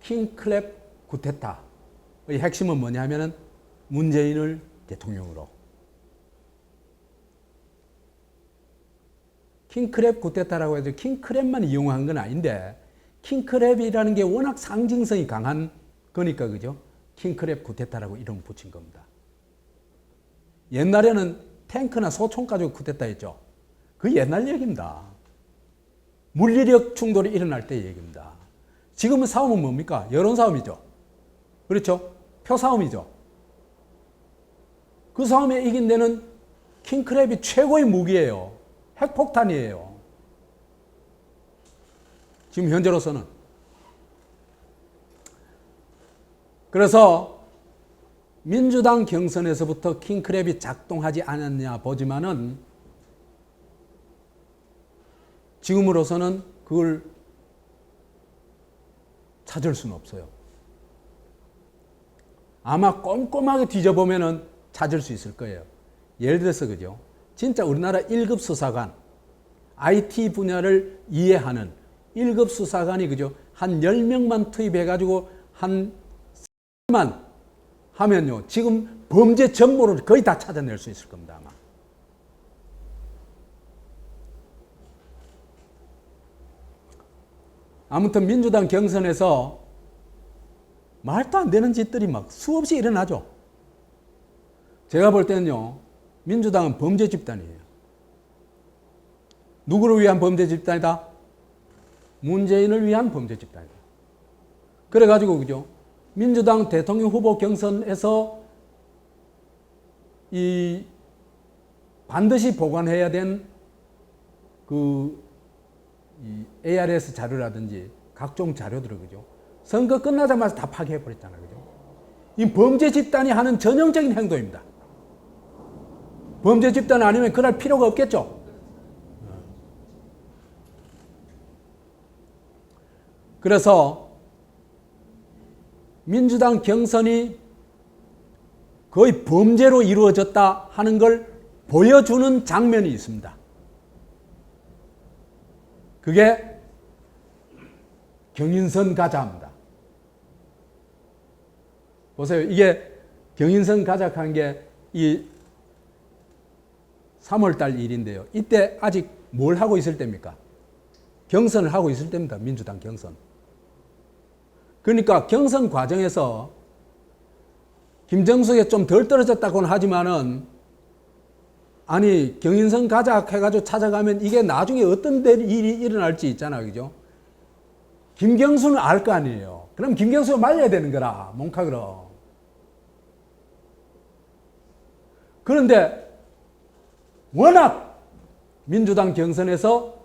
킹클랩 구테타의 핵심은 뭐냐면은 문재인을 대통령으로. 킹크랩 구테타라고 해서 킹크랩만 이용한 건 아닌데 킹크랩이라는 게 워낙 상징성이 강한 거니까 그죠? 킹크랩 구테타라고 이름 붙인 겁니다. 옛날에는 탱크나 소총 가지고 쿠데타 했죠. 그 옛날 얘기입니다. 물리력 충돌이 일어날 때 얘기입니다. 지금은 싸움은 뭡니까? 여론 싸움이죠. 그렇죠? 표 싸움이죠. 그 싸움에 이긴 데는 킹크랩이 최고의 무기예요. 핵폭탄이에요. 지금 현재로서는. 그래서 민주당 경선에서부터 킹크랩이 작동하지 않았냐 보지만은 지금으로서는 그걸 찾을 수는 없어요. 아마 꼼꼼하게 뒤져보면은 찾을 수 있을 거예요. 예를 들어서 그죠? 진짜 우리나라 1급 수사관, IT 분야를 이해하는 1급 수사관이 그죠? 한 10명만 투입해가지고 한 3만 하면요. 지금 범죄 전모를 거의 다 찾아낼 수 있을 겁니다, 아마. 아무튼 민주당 경선에서 말도 안 되는 짓들이 막 수없이 일어나죠. 제가 볼 때는요, 민주당은 범죄 집단이에요. 누구를 위한 범죄 집단이다? 문재인을 위한 범죄 집단이다. 그래가지고, 그죠? 민주당 대통령 후보 경선에서 이 반드시 보관해야 된 이 ARS 자료라든지 각종 자료들을, 그죠? 선거 끝나자마자 다 파괴해버렸잖아요. 그죠? 이 범죄 집단이 하는 전형적인 행동입니다. 범죄 집단 아니면 그럴 필요가 없겠죠? 그래서 민주당 경선이 거의 범죄로 이루어졌다 하는 걸 보여주는 장면이 있습니다. 그게 경인선 가자입니다. 보세요. 이게 경인선 가자한 게 이 3월달 일인데요. 이때 아직 뭘 하고 있을 때입니까? 경선을 하고 있을 때입니다. 민주당 경선. 그러니까 경선 과정에서 김정숙이 좀 덜 떨어졌다고는 하지만은 아니 경인선 가자 해가지고 찾아가면 이게 나중에 어떤 일이 일어날지 있잖아요. 그죠? 김경수는 알 거 아니에요. 그럼 김경수가 말려야 되는 거라. 몽카그럼. 그런데 워낙 민주당 경선에서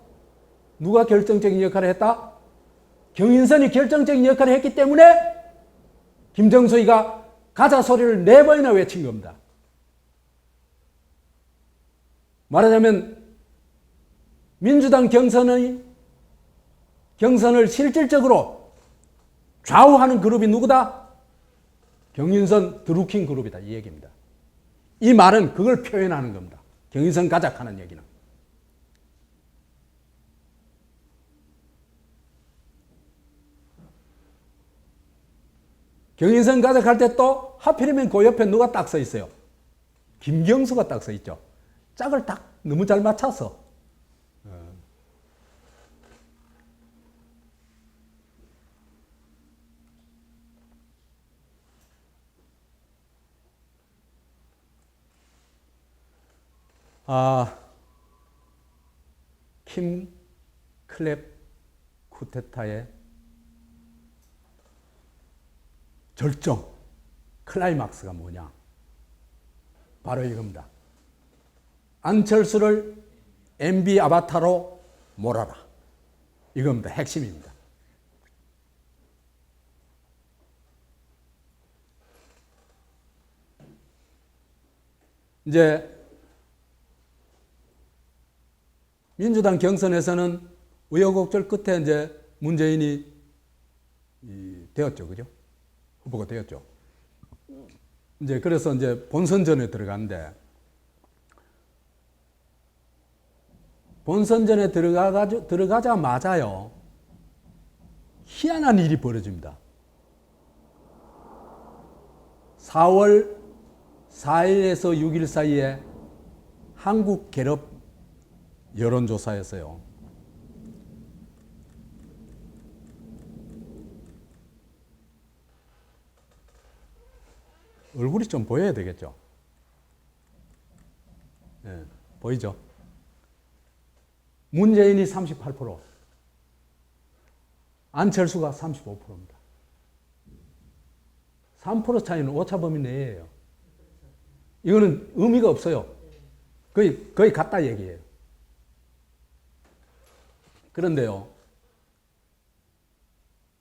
누가 결정적인 역할을 했다? 경인선이 결정적인 역할을 했기 때문에 김정수이가 가자 소리를 4번이나 외친 겁니다. 말하자면 민주당 경선을 실질적으로 좌우하는 그룹이 누구다? 경인선 드루킹 그룹이다. 이 얘기입니다. 이 말은 그걸 표현하는 겁니다. 경인선 가작하는 얘기는. 경인선 가작할 때 또 하필이면 그 옆에 누가 딱 서 있어요? 김경수가 딱 서 있죠. 짝을 딱 너무 잘 맞춰서. 킴 클랩 쿠데타의 절정, 클라이막스가 뭐냐? 바로 이겁니다. 안철수를 MB 아바타로 몰아라. 이겁니다. 핵심입니다. 이제 민주당 경선에서는 우여곡절 끝에 이제 문재인이 되었죠. 그죠? 후보가 되었죠. 이제 그래서 이제 본선전에 들어갔는데 본선전에 들어가자마자요. 희한한 일이 벌어집니다. 4월 4일에서 6일 사이에 한국 갤럽 여론조사였어요. 얼굴이 좀 보여야 되겠죠? 네, 보이죠? 문재인이 38%, 안철수가 35%입니다. 3% 차이는 오차범위 내예요. 이거는 의미가 없어요. 거의 같다 얘기예요. 그런데요,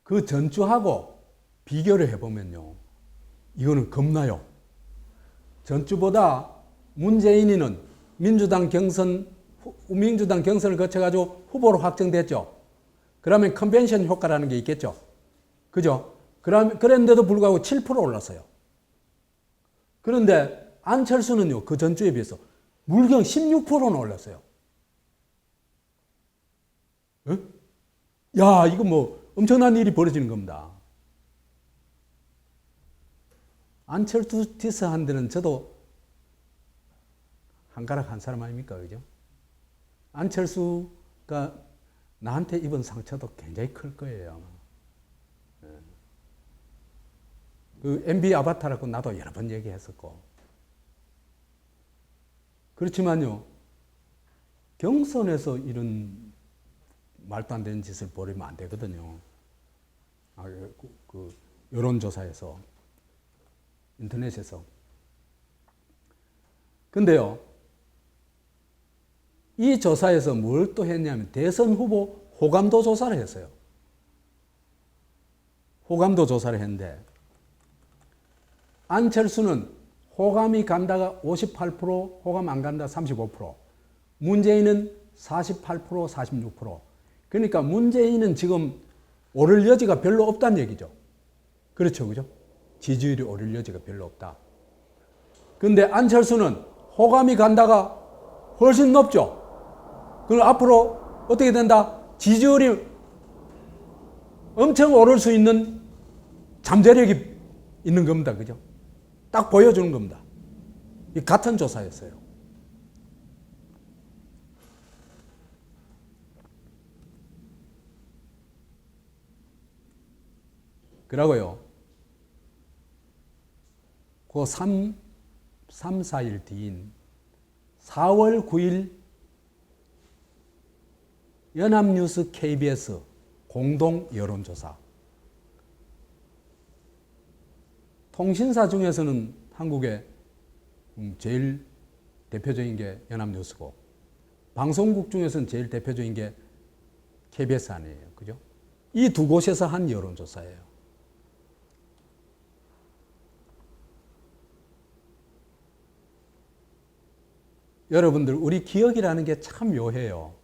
그 전주하고 비교를 해보면요, 이거는 겁나요. 전주보다 문재인이는 민주당 경선을 거쳐가지고 후보로 확정됐죠. 그러면 컨벤션 효과라는 게 있겠죠. 그죠? 그런데도 불구하고 7% 올랐어요. 그런데 안철수는요, 그 전주에 비해서 물경 16%나 올랐어요. 어? 야, 이거 뭐 엄청난 일이 벌어지는 겁니다. 안철수 디스한 데는 저도 한가락 한 사람 아닙니까? 그죠? 안철수가 나한테 입은 상처도 굉장히 클 거예요. 그 MB 아바타라고 나도 여러 번 얘기했었고. 그렇지만요, 경선에서 이런 말도 안 되는 짓을 벌이면 안 되거든요. 그 여론조사에서, 인터넷에서. 근데요, 이 조사에서 뭘 또 했냐면 대선 후보 호감도 조사를 했어요. 호감도 조사를 했는데 안철수는 호감이 간다가 58%, 호감 안 간다 35%, 문재인은 48%, 46%. 그러니까 문재인은 지금 오를 여지가 별로 없다는 얘기죠. 그렇죠, 그죠? 지지율이 오를 여지가 별로 없다. 근데 안철수는 호감이 간다가 훨씬 높죠. 그럼 앞으로 어떻게 된다? 지지율이 엄청 오를 수 있는 잠재력이 있는 겁니다. 그죠? 딱 보여주는 겁니다. 이 같은 조사였어요. 그러고요. 그 3, 4일 뒤인 4월 9일 연합뉴스 KBS 공동 여론조사. 통신사 중에서는 한국의 제일 대표적인 게 연합뉴스고, 방송국 중에서는 제일 대표적인 게 KBS 아니에요. 그죠? 이 두 곳에서 한 여론조사예요. 여러분들, 우리 기억이라는 게 참 묘해요.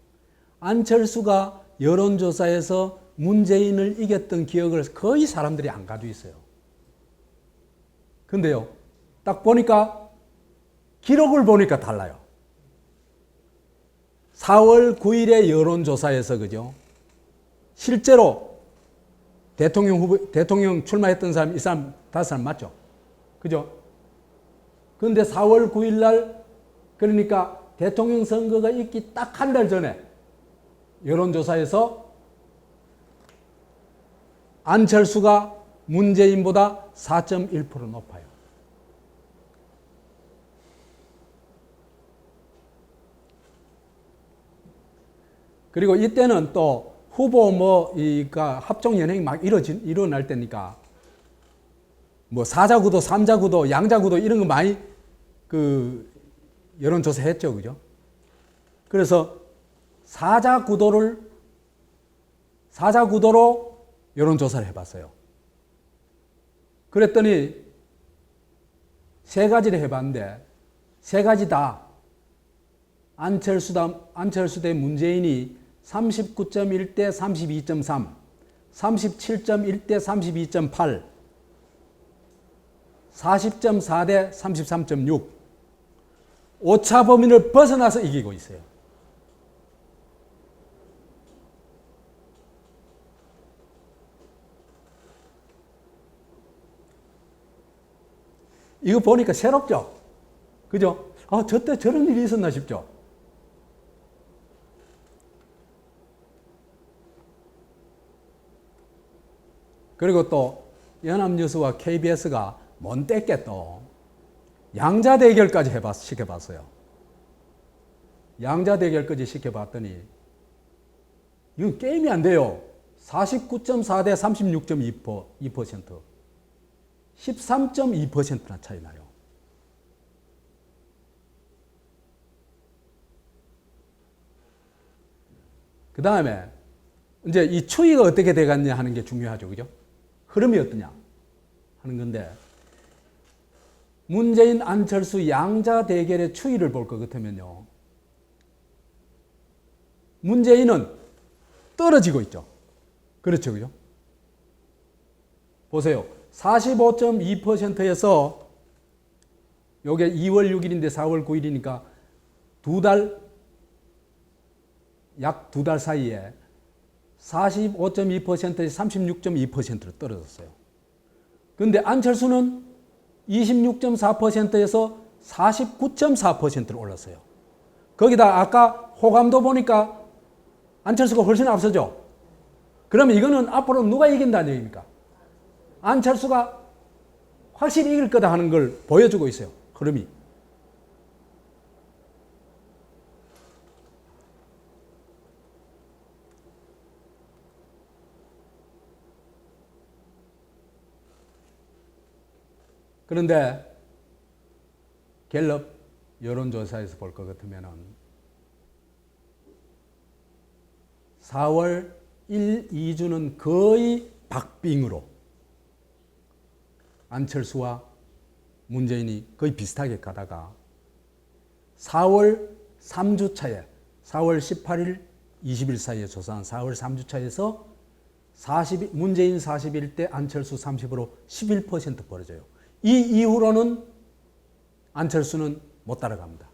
안철수가 여론조사에서 문재인을 이겼던 기억을 거의 사람들이 안 가지고 있어요. 근데요, 딱 보니까, 기록을 보니까 달라요. 4월 9일의 여론조사에서, 그죠? 실제로 대통령 출마했던 사람, 이 사람 5사람 맞죠? 그죠? 근데 4월 9일 날, 그러니까 대통령 선거가 있기 딱 한 달 전에 여론조사에서 안철수가 문재인보다 4.1% 높아요. 그리고 이때는 또 후보 합종 연행이 막 일어날 때니까 뭐 4자구도, 3자구도, 양자구도 이런 거 많이 여론조사 했죠. 그죠? 그래서 4자구도로 여론조사를 해봤어요. 그랬더니 3가지를 해봤는데 3가지 다 안철수 대 문재인이 39.1대 32.3, 37.1대 32.8, 40.4대 33.6, 오차 범위를 벗어나서 이기고 있어요. 이거 보니까 새롭죠? 그죠? 저때 저런 일이 있었나 싶죠? 그리고 또 연합뉴스와 KBS가 못됐게 또 양자 대결까지 시켜봤어요. 양자 대결까지 시켜봤더니 이건 게임이 안 돼요. 49.4대 36.2%, 13.2%나 차이 나요. 그 다음에 이제 이 추이가 어떻게 돼갔냐 하는 게 중요하죠. 그죠? 흐름이 어떠냐 하는 건데, 문재인, 안철수 양자 대결의 추이를 볼 것 같으면요, 문재인은 떨어지고 있죠. 그렇죠. 그죠? 보세요. 45.2%에서 요게 2월 6일인데 4월 9일이니까 약 두 달 사이에 45.2%에서 36.2%로 떨어졌어요. 그런데 안철수는 26.4%에서 49.4%로 올랐어요. 거기다 아까 호감도 보니까 안철수가 훨씬 앞서죠. 그러면 이거는 앞으로 누가 이긴다는 얘기입니까? 안철수가 확실히 이길 거다 하는 걸 보여주고 있어요. 흐름이. 그런데 갤럽 여론조사에서 볼 것 같으면 4월 1, 2주는 거의 박빙으로 안철수와 문재인이 거의 비슷하게 가다가 4월 3주 차에 4월 18일, 20일 사이에 조사한 4월 3주 차에서 문재인 41대 안철수 30으로 11% 벌어져요. 이 이후로는 안철수는 못 따라갑니다.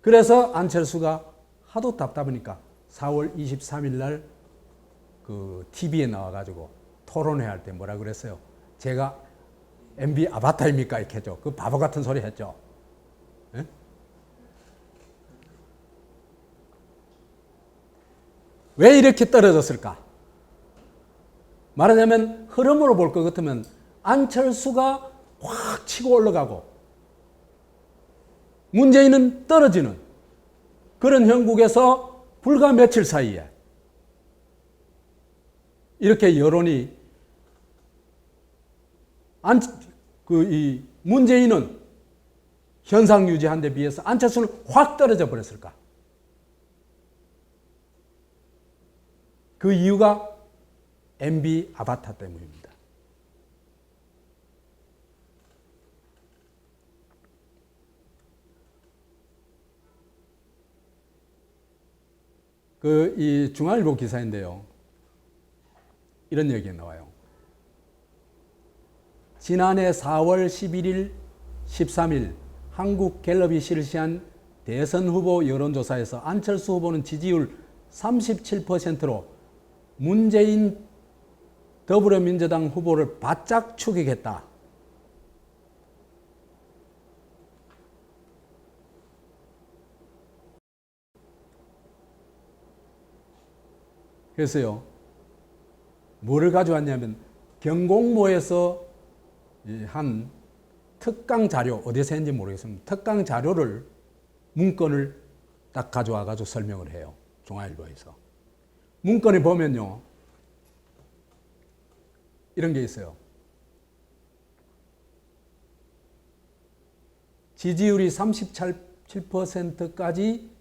그래서 안철수가 하도 답답하니까 4월 23일 날 그 TV에 나와가지고 토론회 할 때 뭐라 그랬어요? 제가 MB 아바타입니까? 이렇게 했죠. 그 바보 같은 소리 했죠. 예? 왜 이렇게 떨어졌을까? 말하자면 흐름으로 볼 것 같으면 안철수가 확 치고 올라가고 문재인은 떨어지는 그런 형국에서 불과 며칠 사이에 이렇게 여론이 이 문재인은 현상 유지한 데 비해서 안철수는 확 떨어져 버렸을까? 그 이유가 MB 아바타 때문입니다. 이 중앙일보 기사인데요. 이런 얘기가 나와요. 지난해 4월 11일, 13일 한국 갤럽이 실시한 대선 후보 여론조사에서 안철수 후보는 지지율 37%로 문재인 더불어민주당 후보를 바짝 추격했다. 그래서요, 뭐를 가져왔냐면 경공모에서 한 특강 자료, 어디서 했는지 모르겠습니다. 특강 자료를 문건을 딱 가져와가지고 설명을 해요. 중앙일보에서. 문건에 보면요, 이런 게 있어요. 지지율이 37%까지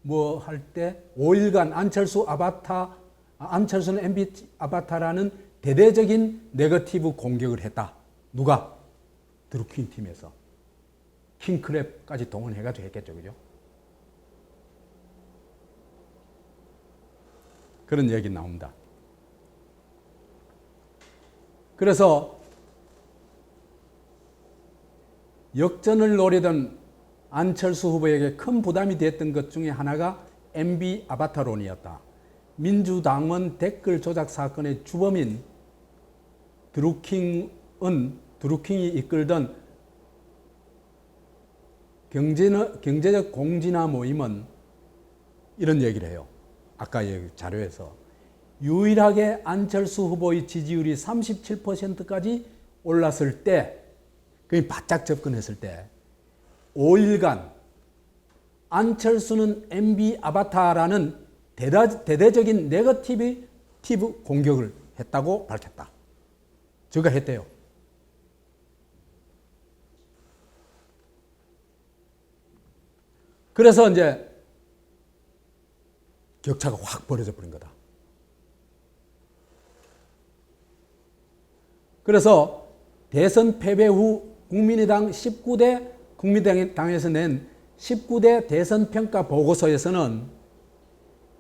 뭐 할 때 5일간 안철수는 MB 아바타라는 대대적인 네거티브 공격을 했다. 누가? 드루킹 팀에서. 킹크랩까지 동원해가지고 했겠죠. 그죠? 그런 얘기 나옵니다. 그래서 역전을 노리던 안철수 후보에게 큰 부담이 됐던 것 중에 하나가 MB 아바타론이었다. 민주당원 댓글 조작 사건의 주범인 드루킹이 이끌던 경제적 공진화 모임은 이런 얘기를 해요. 아까 자료에서 유일하게 안철수 후보의 지지율이 37%까지 올랐을 때, 거의 바짝 접근했을 때 5일간 안철수는 MB 아바타라는 대대적인 네거티브 공격을 했다고 밝혔다. 저가 했대요. 그래서 이제 격차가 확 벌어져 버린 거다. 그래서 대선 패배 후 국민의당에서 낸 19대 대선 평가 보고서에서는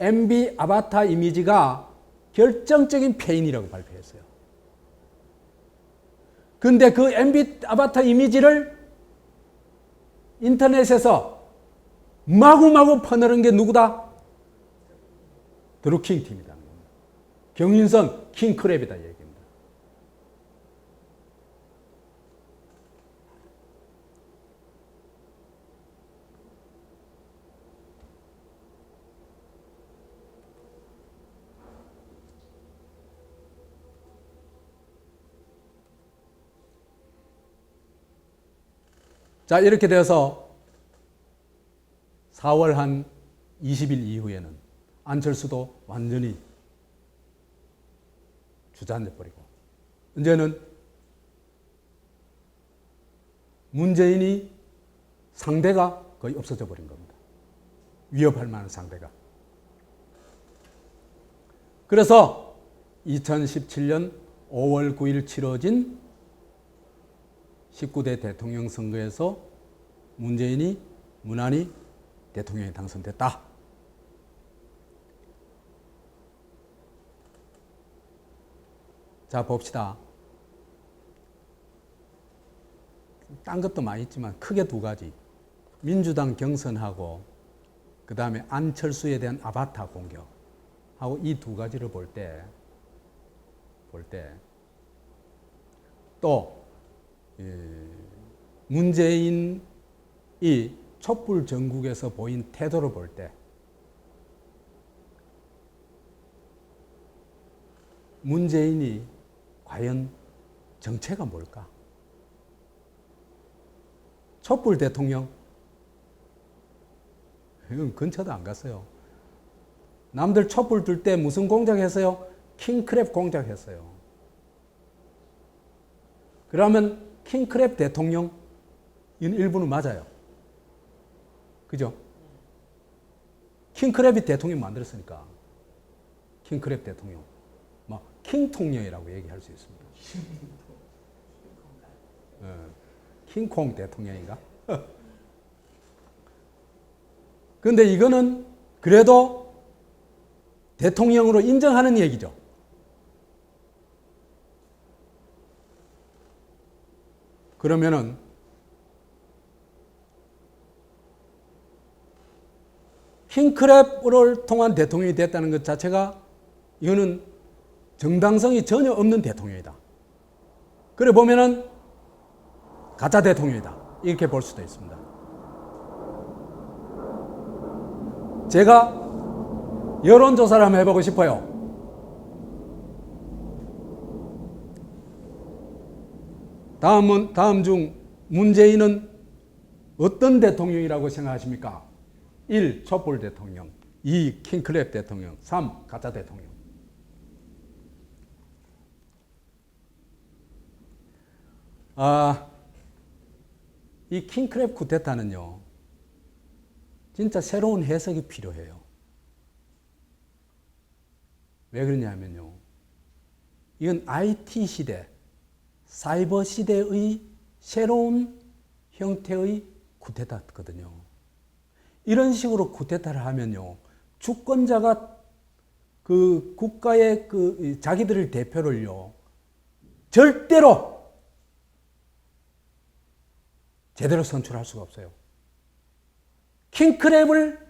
MB 아바타 이미지가 결정적인 패인이라고 발표했어요. 그런데 그 MB 아바타 이미지를 인터넷에서 마구마구 퍼내는 게 누구다? 드루킹 팀이다. 경인선 킹크랩이다 얘기입니다. 자, 이렇게 되어서 4월 한 20일 이후에는 안철수도 완전히 주저앉아버리고 이제는 문재인이 상대가 거의 없어져 버린 겁니다. 위협할 만한 상대가. 그래서 2017년 5월 9일 치러진 19대 대통령 선거에서 문재인이 무난히 대통령에 당선됐다. 자, 봅시다. 딴 것도 많이 있지만 크게 두 가지. 민주당 경선하고 그 다음에 안철수에 대한 아바타 공격하고 이 두 가지를 볼 때 또 문재인이 촛불 전국에서 보인 태도를 볼 때 문재인이 과연 정체가 뭘까? 촛불 대통령 이건 근처도 안 갔어요. 남들 촛불 들 때 무슨 공작했어요? 킹크랩 공작했어요. 그러면 킹크랩 대통령 일부는 맞아요. 그죠? 킹크랩이 대통령 만들었으니까 킹크랩 대통령 뭐 킹통령이라고 얘기할 수 있습니다. 킹콩 대통령인가? 그런데 이거는 그래도 대통령으로 인정하는 얘기죠. 그러면은 킹크랩을 통한 대통령이 됐다는 것 자체가 이거는 정당성이 전혀 없는 대통령이다. 그래 보면은 가짜 대통령이다. 이렇게 볼 수도 있습니다. 제가 여론조사를 한번 해보고 싶어요. 다음 중 문재인은 어떤 대통령이라고 생각하십니까? 1. 촛불 대통령 2. 킹크랩 대통령 3. 가짜 대통령. 이 킹크랩 쿠데타는요 진짜 새로운 해석이 필요해요. 왜 그러냐면요 이건 IT 시대 사이버 시대의 새로운 형태의 쿠데타거든요. 이런 식으로 쿠데타를 하면요 주권자가 그 국가의 그 자기들의 대표를요 절대로 제대로 선출할 수가 없어요. 킹크랩을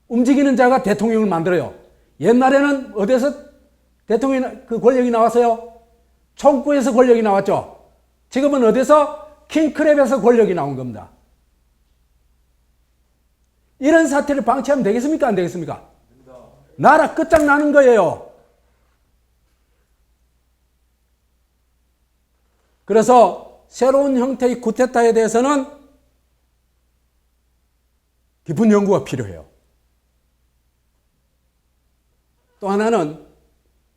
움직이는 자가 대통령을 만들어요. 옛날에는 어디서 대통령 그 권력이 나왔어요? 총구에서 권력이 나왔죠. 지금은 어디서? 킹크랩에서 권력이 나온 겁니다. 이런 사태를 방치하면 되겠습니까? 안 되겠습니까? 나라 끝장나는 거예요. 그래서 새로운 형태의 쿠데타에 대해서는 깊은 연구가 필요해요. 또 하나는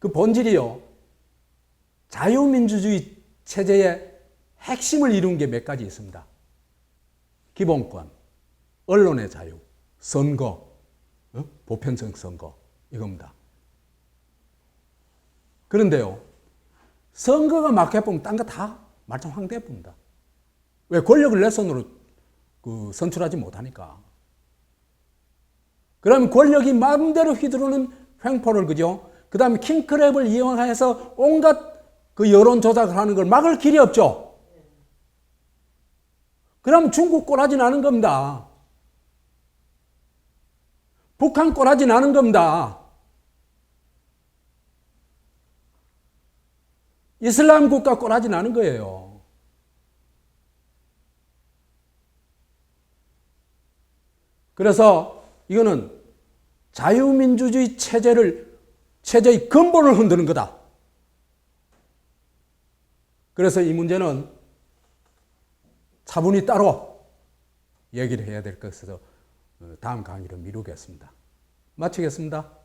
그 본질이요. 자유민주주의 체제의 핵심을 이룬 게 몇 가지 있습니다. 기본권, 언론의 자유, 선거, 보편성 선거 이겁니다. 그런데요. 선거가 막혀보면 딴 거 다 말짱 황대해봅니다. 왜? 권력을 내 손으로 선출하지 못하니까. 그러면 권력이 마음대로 휘두르는 횡포를 그죠? 그 다음에 킹크랩을 이용해서 온갖 그 여론 조작을 하는 걸 막을 길이 없죠. 그럼 중국 꼴하지 않은 겁니다. 북한 꼴하지 않은 겁니다. 이슬람 국가 꼴하지 않은 거예요. 그래서 이거는 자유민주주의 체제의 근본을 흔드는 거다. 그래서 이 문제는 차분히 따로 얘기를 해야 될 것에서 다음 강의를 미루겠습니다. 마치겠습니다.